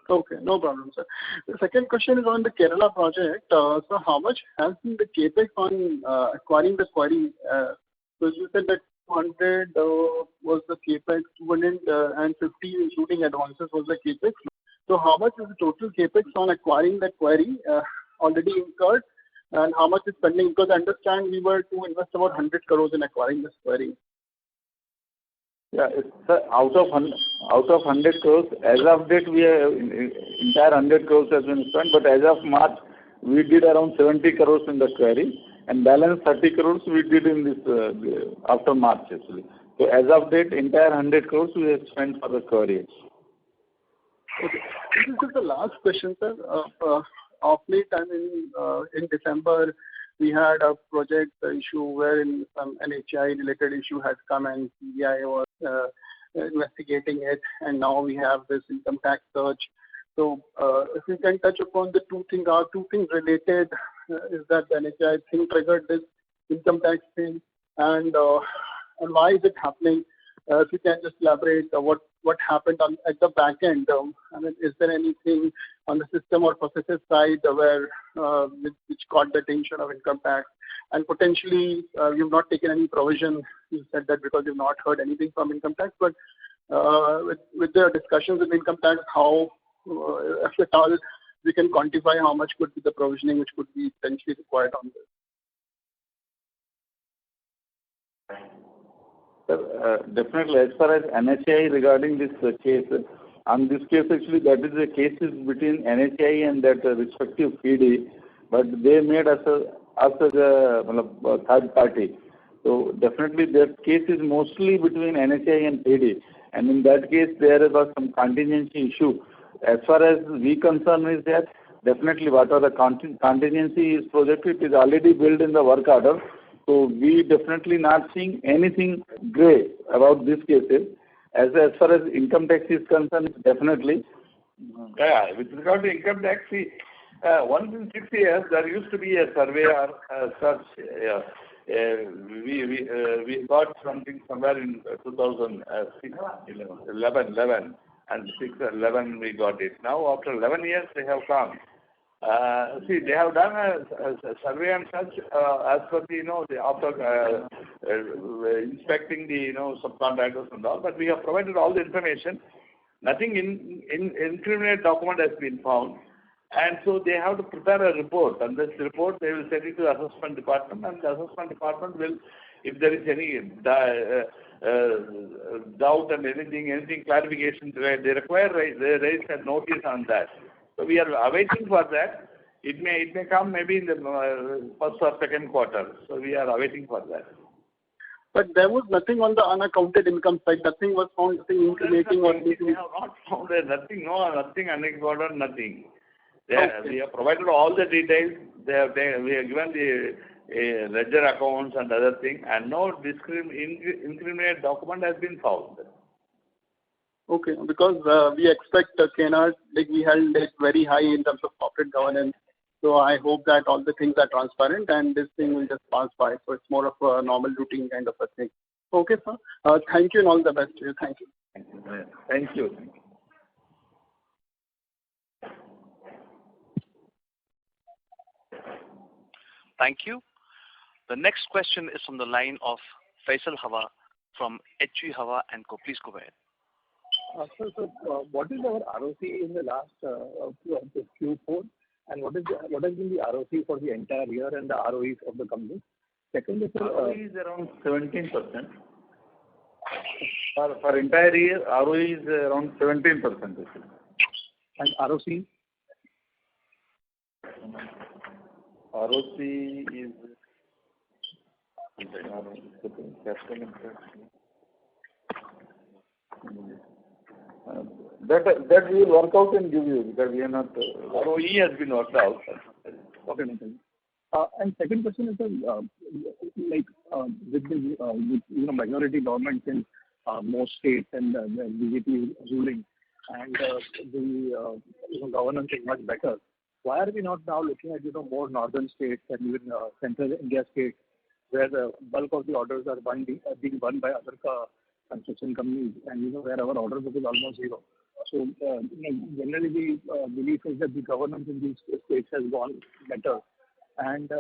Okay, no problem, sir. The second question is on the Kerala project. So how much has been the capex on acquiring the quarry? So you said that 200 was the capex, 250 including advances was the capex. So how much is the total capex on acquiring that quarry already incurred, and how much is pending? Because I understand we were to invest about 100 crores in acquiring this quarry. Yeah, sir, out of 100 crores, as of date, we are entire 100 crores has been spent, but as of March, we did around 70 crores in the quarry, and balance 30 crores we did in this after March actually. So as of date, entire 100 crores we have spent for the quarry. Okay, this is just the last question, sir. Of late, I mean, in December, we had a project issue wherein some NHI related issue has come and CBI was investigating it, and now we have this income tax surge. So if you can touch upon the two things related, is that the NHI thing triggered this income tax thing, and why is it happening? If you can just elaborate what happened at the back end. I mean, is there anything on the system or processes side where which caught the attention of income tax, and potentially you've not taken any provision? You said that because you've not heard anything from income tax, but with the discussions with income tax, how, if at all, we can quantify how much could be the provisioning which could be potentially required on this? Definitely, as far as NHI regarding this case, on this case actually that is a case between NHI and that respective PD, but they made us as a third party. So definitely the case is mostly between NHAI and PD, and in that case there was some contingency issue. As far as we concern is that definitely whatever the contingency is projected is already built in the work order. So we definitely not seeing anything grey about these cases. As far as income tax is concerned, definitely. Yeah, with regard to income tax, see, once in 6 years there used to be a survey or such. We got something somewhere in 2006, 11, and 11 we got it. Now after 11 years they have come. See, they have done a survey and such as per the, after inspecting the, subcontractors and all, but we have provided all the information. Nothing incriminate document has been found. And so they have to prepare a report, and this report they will send it to the assessment department, and the assessment department will, if there is any doubt and anything clarification, they raise a notice on that. So we are awaiting for that. It may come maybe in the first or second quarter. So we are awaiting for that. But there was nothing on the unaccounted income side. Nothing was found, nothing incriminating or anything. We have not found nothing unaccounted, nothing. Okay. We have provided all the details. We have given the ledger accounts and other things, and no incriminate document has been found. Okay, because we expect KNR, like we held it very high in terms of corporate governance. So I hope that all the things are transparent and this thing will just pass by. So it's more of a normal routine kind of a thing. Okay, sir. Thank you and all the best to you. Thank you. Thank you. Thank you. The next question is from the line of Faisal Hawa from HG Hawa & Co. Please go ahead. So what is our ROC in the last Q4, and what has been the ROC for the entire year and the ROEs of the company? Second is ROE is around 17%. For entire year, ROE is around 17%. And ROC? ROC is that we will work out and give you, because we are not. ROE has been worked out. Okay, and second question is with the minority governments in most states and the BJP ruling, and the governance is much better. Why are we not now looking at more northern states and even central India states, where the bulk of the orders are being won by other construction companies, and where our order book is almost zero. So generally the belief is that the governance in these states has gone better. And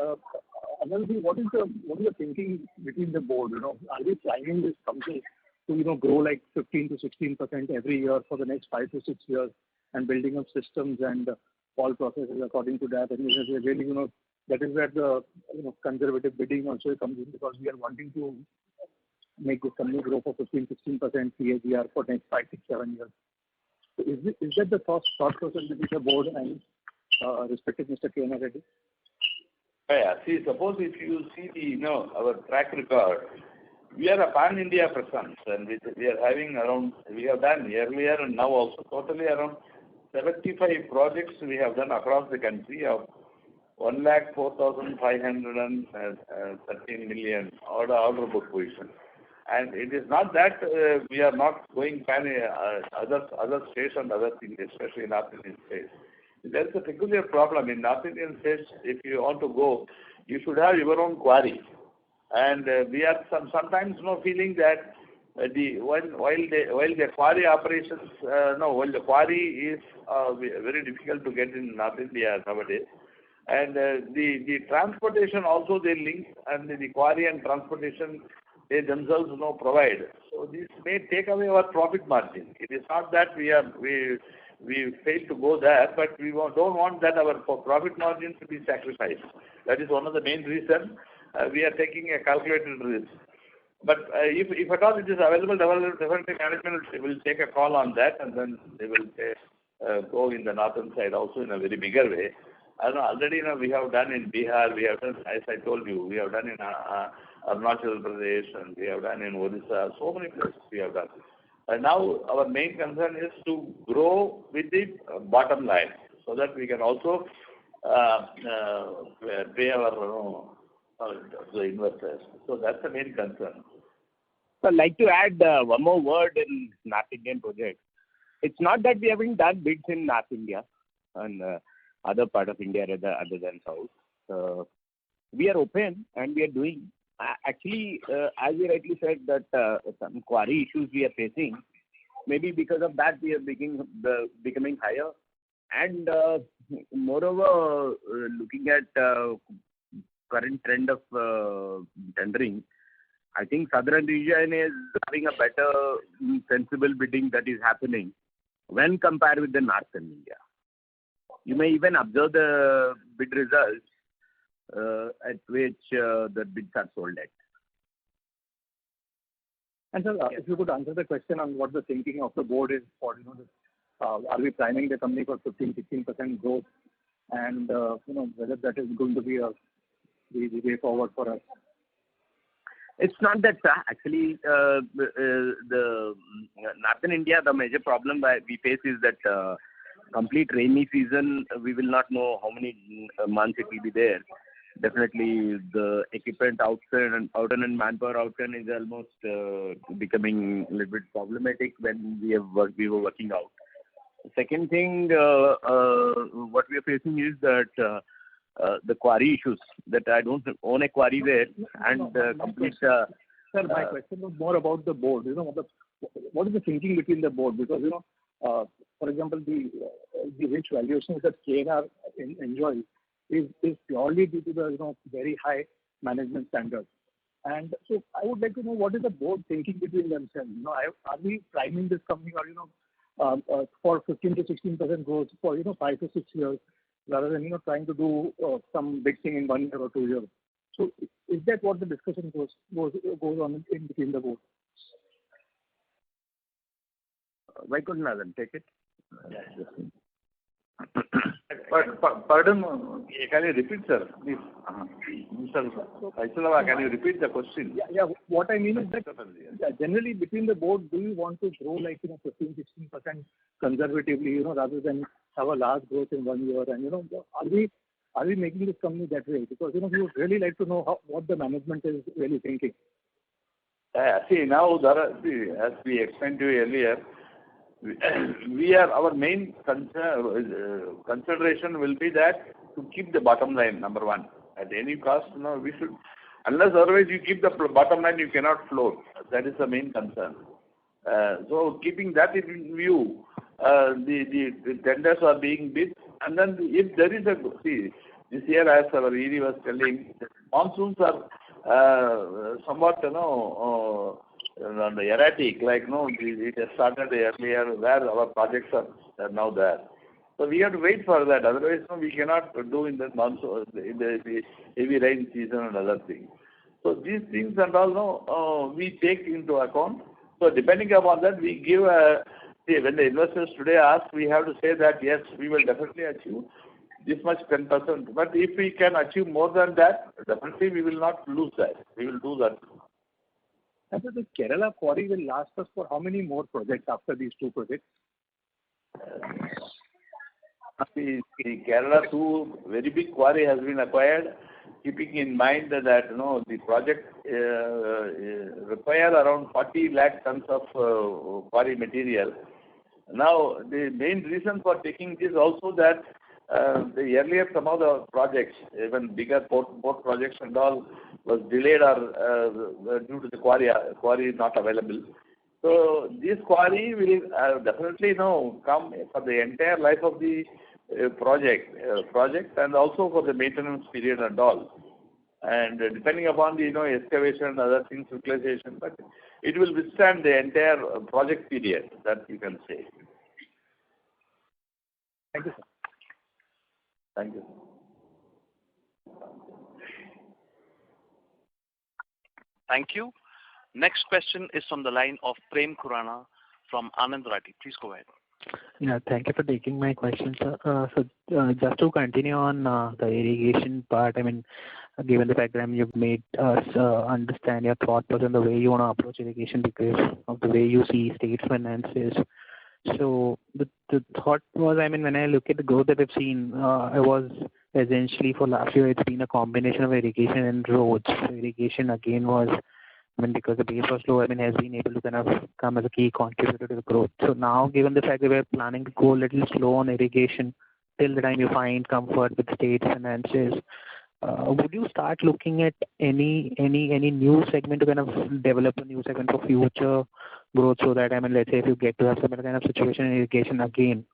another thing, what is the thinking between the board? Are we planning this company to grow like 15 to 16% every year for the next 5 to 6 years, and building up systems and all processes according to that? And really, that is where the conservative bidding also comes in, because we are wanting to make this company grow for 15-16% CAGR for next 5, 6, 7 years. So is that the thought process between the board and respected Mr. KNR Reddy? Yeah, see, suppose if you see our track record, we are a pan-India presence, and we are having around, we have done earlier and now also totally around 75 projects we have done across the country of 1,04,513 million order book position. And it is not that we are not going other states and other things, especially in North Indian states. There is a peculiar problem in North Indian states. If you want to go, you should have your own quarry. And we are sometimes feeling that while the quarry operations, while the quarry is very difficult to get in North India nowadays, and the transportation also they link, and the quarry and transportation they themselves provide. So this may take away our profit margin. It is not that we fail to go there, but we don't want that our profit margin to be sacrificed. That is one of the main reasons we are taking a calculated risk. But if at all it is available, definitely management will take a call on that, and then they will go in the northern side also in a very bigger way. I know already we have done in Bihar, we have done, as I told you, we have done in Arunachal Pradesh, and we have done in Odisha. So many places we have done. And now our main concern is to grow with the bottom line, so that we can also pay our the investors. So that's the main concern. So I'd like to add one more word in North Indian projects. It's not that we haven't done bids in North India and other part of India other than South. We are open and we are doing. Actually, as you rightly said, that some quarry issues we are facing. Maybe because of that we are becoming higher. And moreover, looking at current trend of tendering, I think southern region is having a better sensible bidding that is happening when compared with the northern India. You may even observe the bid results at which the bids are sold at. And sir, if you could answer the question on what the thinking of the board is for, are we planning the company for 15-16% growth, and whether that is going to be the way forward for us? It's not that actually the northern India, the major problem that we face is that complete rainy season, we will not know how many months it will be there. Definitely the equipment outturn and manpower outturn is almost becoming a little bit problematic when we were working out. Second thing, what we are facing is that the quarry issues, that I don't own a quarry there, and complete. Sir, my question was more about the board. What is the thinking between the board? Because for example, the rich valuations that KNR enjoys is purely due to the very high management standards. And so I would like to know, what is the board thinking between themselves? Are we priming this company or for 15 to 16% growth for 5 to 6 years, rather than trying to do some big thing in 1 year or 2 years? So is that what the discussion goes on in between the board? Why couldn't I then take it? Pardon, can you repeat, sir? Please. Mr. Vaishnav, can you repeat the question? Yeah. What I mean is that generally between the board, do you want to grow like 15-16% conservatively, rather than have a large growth in 1 year? And are we making this company that way? Because we would really like to know what the management is really thinking. See, now as we explained to you earlier, our main consideration will be that to keep the bottom line, number one. At any cost, we should, unless otherwise you keep the bottom line, you cannot float. That is the main concern. So keeping that in view, the tenders are being bid, and then if there is this year, as our ED was telling, monsoons are somewhat erratic, it has started earlier where our projects are now there. So we have to wait for that. Otherwise, we cannot do in the monsoon, in the heavy rain season and other things. So these things and all, we take into account. So depending upon that, we give when the investors today ask, we have to say that yes, we will definitely achieve this much 10%. But if we can achieve more than that, definitely we will not lose that. We will do that. And so the Kerala quarry will last us for how many more projects after these two projects? The Kerala 2 very big quarry has been acquired, keeping in mind that the project require around 40 lakh tons of quarry material. Now, the main reason for taking this also that the earlier some of the projects, even bigger port projects and all, was delayed or due to the quarry is not available. So this quarry will definitely come for the entire life of the project and also for the maintenance period and all. And depending upon the excavation and other things, utilization, but it will withstand the entire project period, that you can say. Thank you, sir. Thank you. Thank you. Next question is from the line of Prem Khurana from Anand Rathi. Please go ahead. Yeah, thank you for taking my question, sir. Just to continue on the irrigation part, I mean, given the fact that you've made us understand your thought process and the way you want to approach irrigation because of the way you see state finances. So the thought was, I mean, when I look at the growth that I've seen, it was essentially for last year, it's been a combination of irrigation and roads. So irrigation again was, I mean, because the base was low, I mean, has been able to kind of come as a key contributor to the growth. So now, given the fact that we're planning to go a little slow on irrigation till the time you find comfort with state finances, would you start looking at any new segment to kind of develop a new segment for future growth so that, I mean, let's say if you get to have some kind of situation in irrigation again,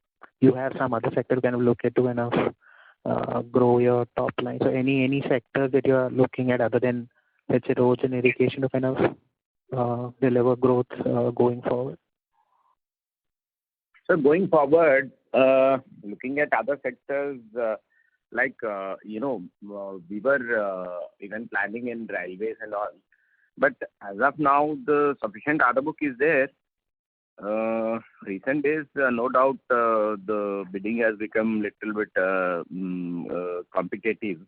you have some other sector to kind of look at to kind of grow your top line. So any sectors that you are looking at other than, let's say, roads and irrigation to kind of deliver growth going forward? So going forward, looking at other sectors, like, we were even planning in railways and all. But as of now, the sufficient order book is there. Recent days, no doubt, the bidding has become little bit competitive.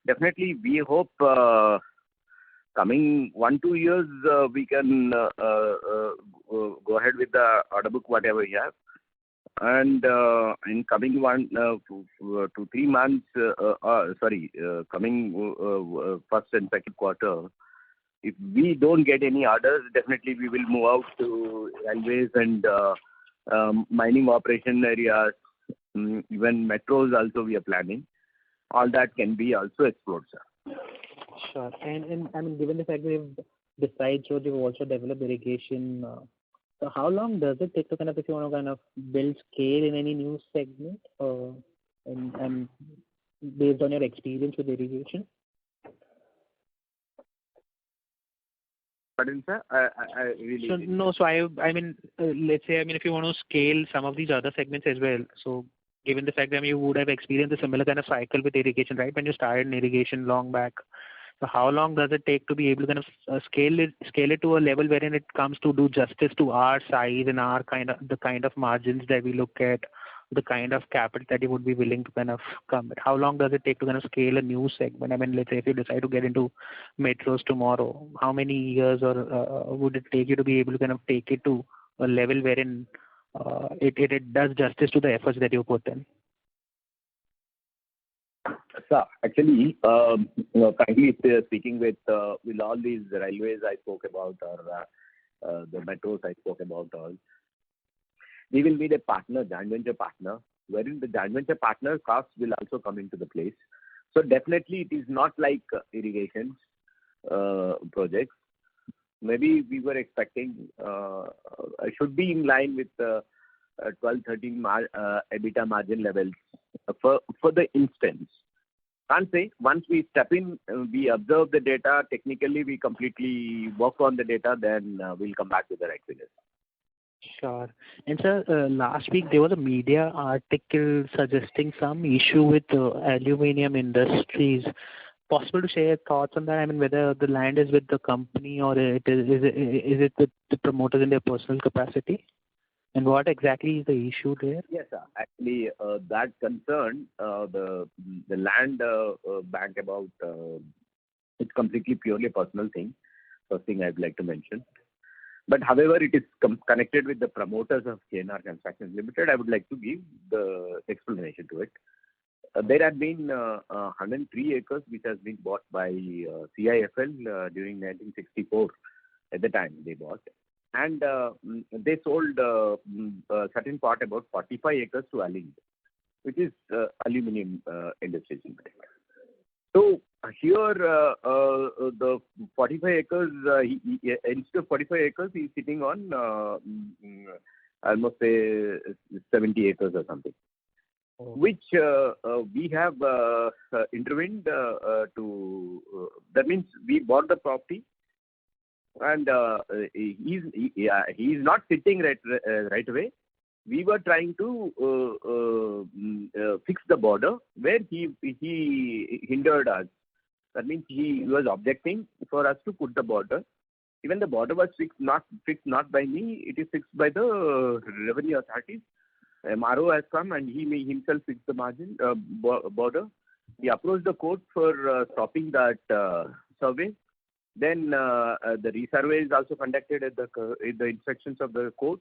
Definitely, we hope coming 1-2 years, we can go ahead with the order book, whatever we have. And in coming 1 to 3 months, coming first and second quarter, if we don't get any orders, definitely we will move out to railways and mining operation areas, even metros also we are planning. All that can be also explored, sir. Sure. And I mean, given the fact that besides roads, you've also developed irrigation. So how long does it take to kind of, if you want to kind of build scale in any new segment, and based on your experience with irrigation? Pardon, sir? I really... So, no, so I mean, let's say, I mean, if you want to scale some of these other segments as well, so given the fact that you would have experienced a similar kind of cycle with irrigation, right, when you started in irrigation long back. So how long does it take to be able to kind of scale it to a level wherein it comes to do justice to our size and our the kind of margins that we look at, the kind of capital that you would be willing to kind of come at? How long does it take to kind of scale a new segment? I mean, let's say if you decide to get into metros tomorrow, how many years or would it take you to be able to kind of take it to a level wherein it does justice to the efforts that you put in? Sir, actually, frankly speaking, with all these railways I spoke about, or the metros I spoke about, all, we will need a partner, joint venture partner, wherein the joint venture partner costs will also come into the place. So definitely it is not like irrigation projects. Maybe we were expecting should be in line with 12-13 EBITDA margin levels for the instance. Can't say. Once we step in, we observe the data, technically we completely work on the data, then we'll come back with the right figures. Sure. And sir, last week there was a media article suggesting some issue with aluminium industries. Possible to share your thoughts on that? I mean, whether the land is with the company or is it with the promoters in their personal capacity? And what exactly is the issue there? Yes, sir. Actually, that concern, the land bank about, it's completely purely a personal thing. First thing I'd like to mention. But however, it is connected with the promoters of KNR Constructions Limited. I would like to give the explanation to it. There have been 103 acres which has been bought by CIFL during 1964. At the time they bought. And they sold a certain part, about 45 acres to Aling, which is aluminium industries limited. So here the 45 acres, instead of 45 acres, he's sitting on almost say 70 acres or something, which we have intervened to. That means we bought the property. And he's not sitting right away. We were trying to fix the border where he hindered us. That means he was objecting for us to put the border. Even the border was fixed not by me. It is fixed by the revenue authorities. MRO has come and he may himself fix the margin border. He approached the court for stopping that survey. Then the resurvey is also conducted at the instructions of the court.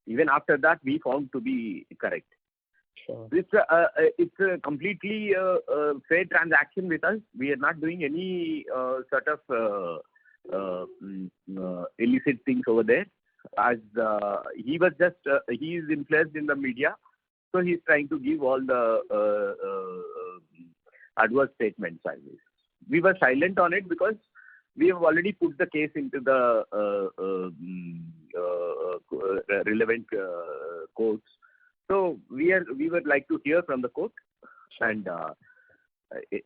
Even after that, we found to be correct. Sure. It's a completely fair transaction with us. We are not doing any sort of illicit things over there. As he was just he is influenced in the media, so he's trying to give all the adverse statements. We were silent on it because we have already put the case into the relevant courts. So we would like to hear from the court, and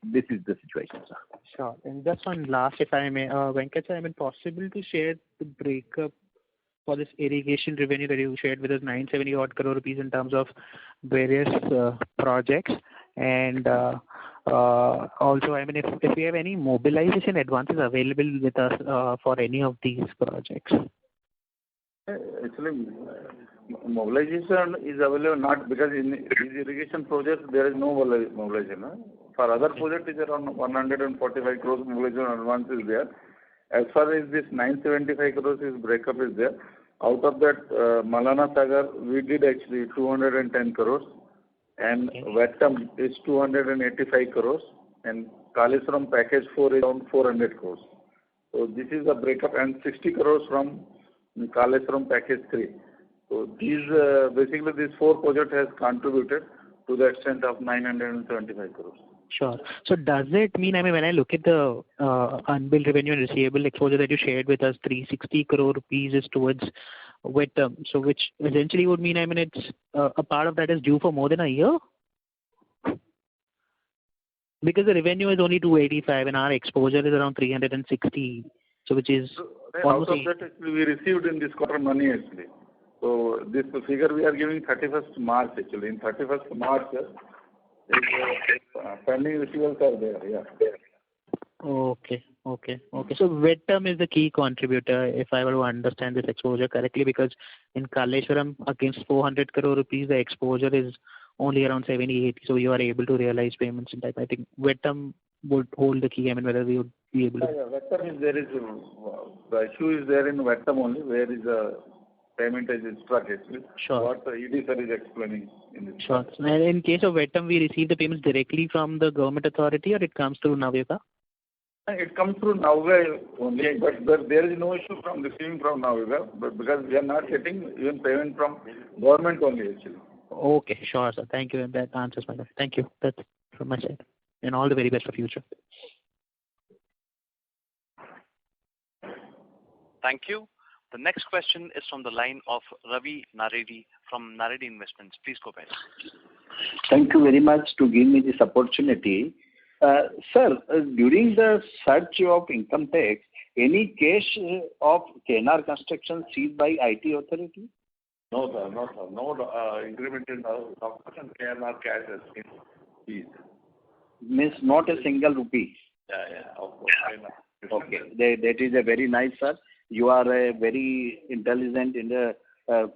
this is the situation, sir. Sure. And just one last, if I may, Venkat, I mean, possible to share the breakup for this irrigation revenue that you shared with us, 970 odd crore rupees in terms of various projects, and also, I mean, if we have any mobilization advances available with us for any of these projects. Actually, mobilization is available not because in these irrigation projects there is no mobilization. For other projects, it is around 145 crores mobilization advance is there. As far as this 975 crores is breakup is there, out of that Malana Sagar we did actually 210 crores and Vettam is 285 crores and Kaleshwaram package 4 is around 400 crores. So this is the breakup and 60 crores from Kaleshwaram package 3. So these basically these 4 projects has contributed to the extent of 975 crores. Sure. So does it mean, I mean, when I look at the unbilled revenue and receivable exposure that you shared with us, 360 crore rupees is towards Vettam, so which essentially would mean, I mean, it's a part of that is due for more than a year? Because the revenue is only 285 and our exposure is around 360, so which is almost... Out of that actually we received in this quarter money actually. So this figure we are giving 31st March actually. In 31st March, pending receivables are there, yeah. Okay. So Vettam is the key contributor, if I were to understand this exposure correctly, because in Kaleshwaram against 400 crore rupees, the exposure is only around 70, 80, so you are able to realize payments in time. I think Vettam would hold the key, I mean, whether we would be able to... Yeah, Vettam is there is, the issue is there in Vettam only, where is the payment is struck actually. Sure. What the ED sir is explaining in this. Sure. And in case of Vettam, we receive the payments directly from the government authority or it comes through Navyuga? It comes through Navyuga only, but there is no issue from receiving from Navyuga, but because we are not getting even payment from government only actually. Okay, sure, sir. Thank you. That answers my question. Thank you. That's from my side. And all the very best for future. Thank you. The next question is from the line of Ravi Naredi from Naredi Investments. Please go ahead. Thank you very much to give me this opportunity. Sir, during the search of income tax, any case of KNR construction seized by IT authority? No, sir. No increment in the construction KNR cash has been seized. Means not a single rupee? Yeah, of course. Okay, that is a very nice, sir. You are a very intelligent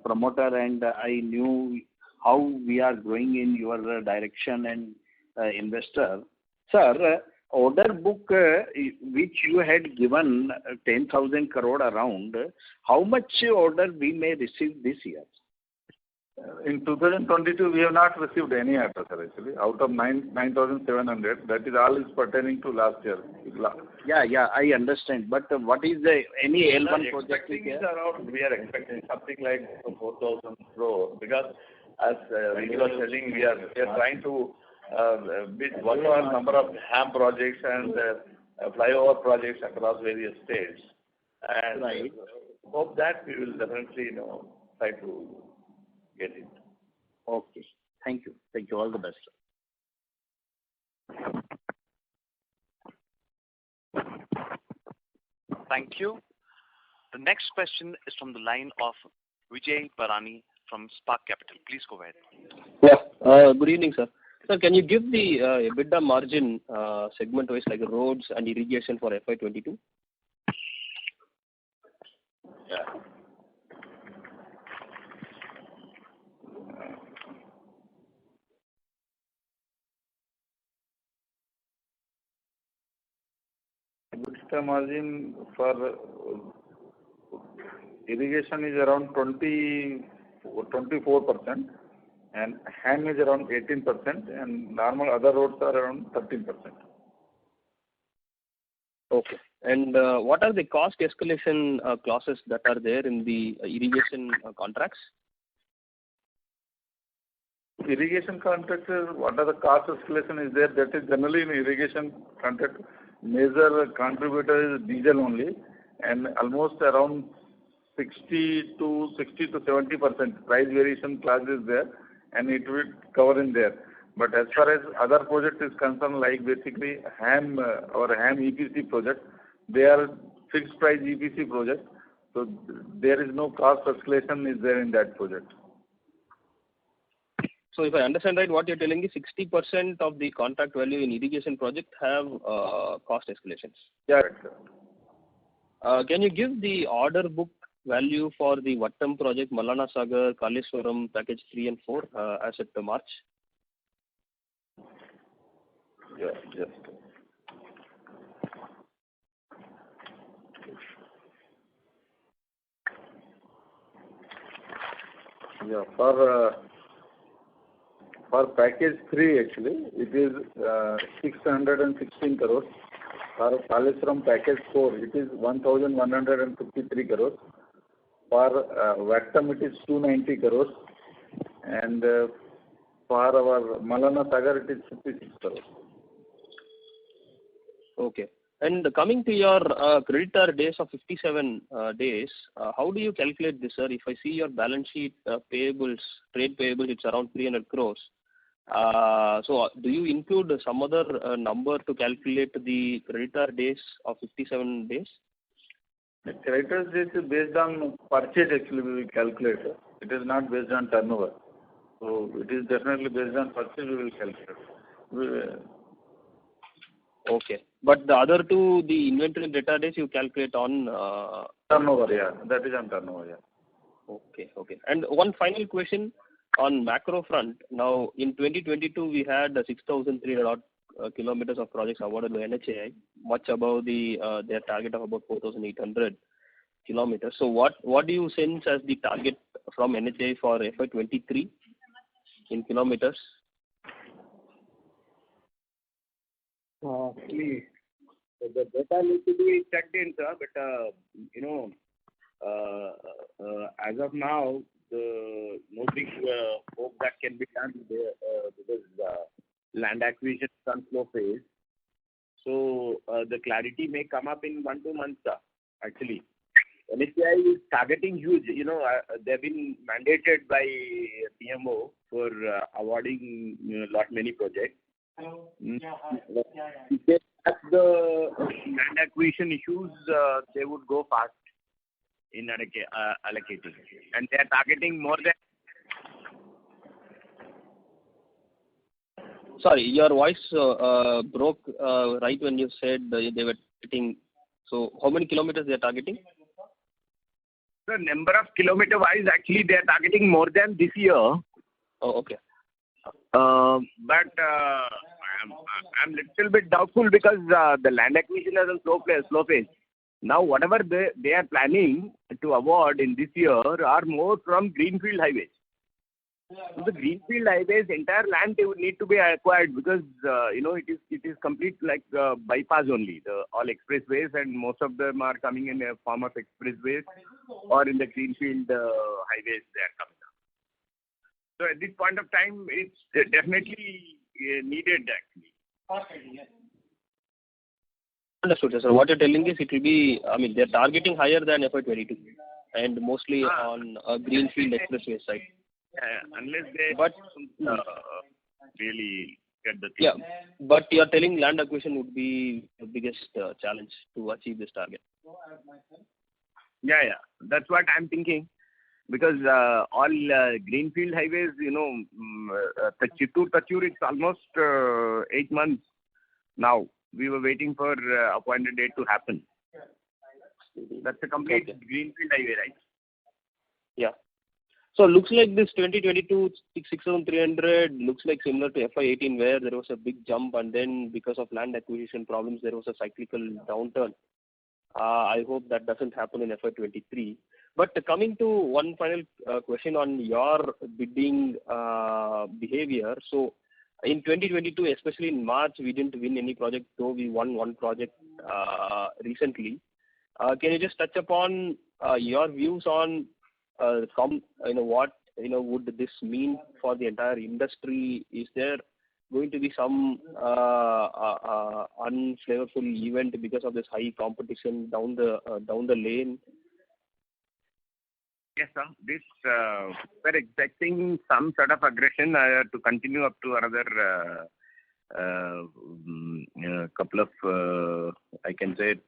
promoter, and I knew how we are going in your direction and investor. Sir, order book which you had given 10,000 crore around, how much order we may receive this year? In 2022, we have not received any order, sir, actually. Out of 9,700, that is all is pertaining to last year. Yeah, I understand. But what is any L1 project? We are expecting something like 4,000 crore because as Vicky was telling, we are trying to work on a number of HAM projects and flyover projects across various states. And right. Hope that we will definitely try to get it. Okay. Thank you. All the best, sir. Thank you. The next question is from the line of Vijay Barani from Spark Capital. Please go ahead. Yeah. Good evening, sir. Sir, can you give the EBITDA margin segment-wise, like roads and irrigation for FY22? Yeah. EBITDA margin for irrigation is around 24%, and HAM is around 18%, and normal other roads are around 13%. Okay. And what are the cost escalation clauses that are there in the irrigation contracts? Irrigation contractor, what are the cost escalation is there? That is generally in irrigation contract, major contributor is diesel only, and almost around 60 to 70% price variation clause is there, and it will cover in there. But as far as other project is concerned, like basically HAM or HAM EPC project, they are fixed price EPC project, so there is no cost escalation is there in that project. So if I understand right, what you're telling is 60% of the contract value in irrigation project have cost escalations. Yeah. Can you give the order book value for the Vattam project, Malana Sagar, Kaleshwaram, package 3 and 4 as at March? Yeah, just. Yeah, for package 3 actually, it is 616 crores. For Kaleshwaram package 4, it is 1,153 crores. For Vattam, it is 290 crores. And for our Malana Sagar, it is 56 crores. Okay. And coming to your creditor days of 57 days, how do you calculate this, sir? If I see your balance sheet payables, trade payables, it's around 300 crores. So do you include some other number to calculate the creditor days of 57 days? The creditor days is based on purchase actually we will calculate. It is not based on turnover. So it is definitely based on purchase we will calculate. Okay. But the other two, the inventory and data days, you calculate on turnover, yeah. That is on turnover, yeah. Okay, okay. And one final question on macro front. Now, in 2022, we had 6,300 odd kilometers of projects awarded by NHAI, much above their target of about 4,800 kilometers. So, what do you sense as the target from NHAI for FY23 in kilometers? Actually, the data needs to be checked in, sir, but as of now, no big hope that can be done there, because land acquisition is on slow phase. So the clarity may come up in 1-2 months, sir. Actually, NHAI is targeting huge. They've been mandated by PMO for awarding many projects. If they have the land acquisition issues, they would go fast in allocating, and they are targeting more than. Sorry, your voice broke right when you said they were targeting. So, how many kilometers they are targeting? The number of kilometer-wise, actually, they are targeting more than this year. Oh, okay. But I'm little bit doubtful because the land acquisition is on slow phase. Now, whatever they are planning to award in this year are more from greenfield highways. So the greenfield highways, entire land they would need to be acquired because it is complete like bypass only. All expressways, and most of them are coming in a form of expressways or in the greenfield highways they are coming up. So at this point of time, it's definitely needed actually. Understood, sir. What you're telling is it will be, they're targeting higher than FY22 and mostly on greenfield expressway side. Unless they really get the thing. Yeah, but you're telling land acquisition would be the biggest challenge to achieve this target. Yeah. That's what I'm thinking. Because all greenfield highways, Chittoor-Tachur, it's almost 8 months now. We were waiting for appointed date to happen. That's a complete greenfield highway, right? Yeah. So looks like this 2022 6,300 looks like similar to FY18 where there was a big jump, and then because of land acquisition problems there was a cyclical downturn. I hope that doesn't happen in FY23. But coming to one final question on your bidding behavior. So in 2022, especially in March, we didn't win any project, though we won one project recently. Can you just touch upon your views on what would this mean for the entire industry? Is there going to be some unflavorful event because of this high competition down the lane? Yes, sir. We're expecting some sort of aggression to continue up to another couple of, I can say,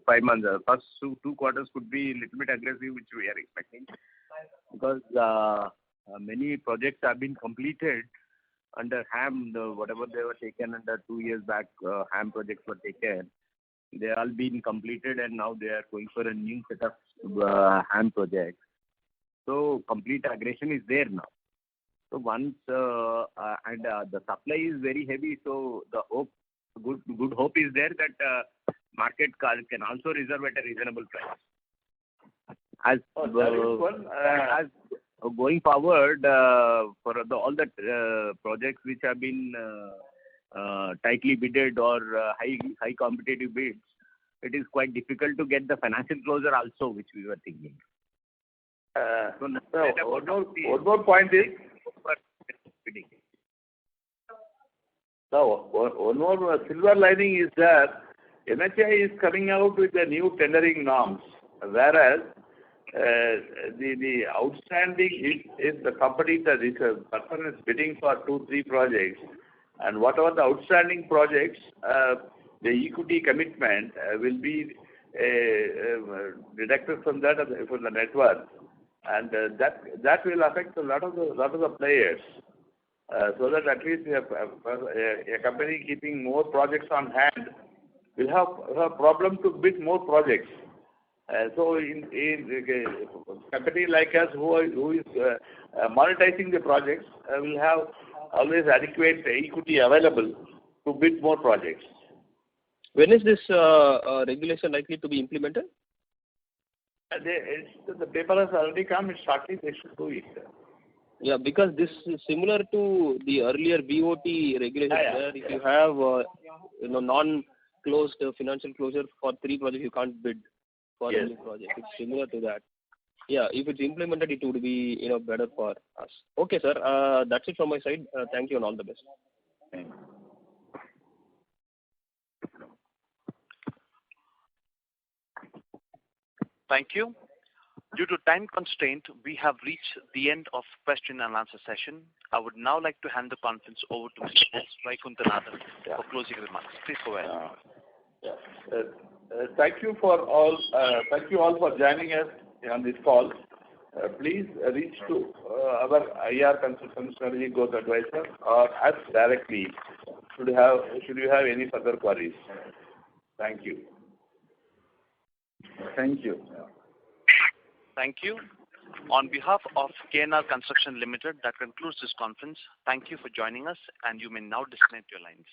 5 months. First two quarters could be a little bit aggressive, which we are expecting, because many projects have been completed under HAM. Whatever they were taken under 2 years back, HAM projects were taken. They are all been completed, and now they are going for a new set of HAM projects. So complete aggression is there now. So once the supply is very heavy, so the good hope is there that market can also reserve at a reasonable price. As going forward, for all the projects which have been tightly bidded or high competitive bids, it is quite difficult to get the financial closure also, which we were thinking. One more point is, one more silver lining is that NHAI is coming out with the new tendering norms, whereas the outstanding is the company that is a person is bidding for 2-3 projects, and whatever the outstanding projects, the equity commitment will be deducted from that from the net worth, and that will affect a lot of the players. So that at least a company keeping more projects on hand will have a problem to bid more projects. So in a company like us who is monetizing the projects will have always adequate equity available to bid more projects. When is this regulation likely to be implemented? The paper has already come. It's shortly they should do it. Yeah, because this is similar to the earlier BOT regulation, where if you have non-closed financial closure for 3 projects, you can't bid for any project. It's similar to that. Yeah, if it's implemented, it would be better for us. Okay, sir. That's it from my side. Thank you and all the best. Thank you. Thank you. Due to time constraint, we have reached the end of question and answer session. I would now like to hand the conference over to Mr. S. Vaikuntanathan for closing remarks. Please go ahead. Thank you all for joining us on this call. Please reach to our IR consultant, strategy growth advisor, or us directly should you have any further queries. Thank you. Thank you. Thank you. On behalf of KNR Construction Limited, that concludes this conference. Thank you for joining us, and you may now disconnect your lines.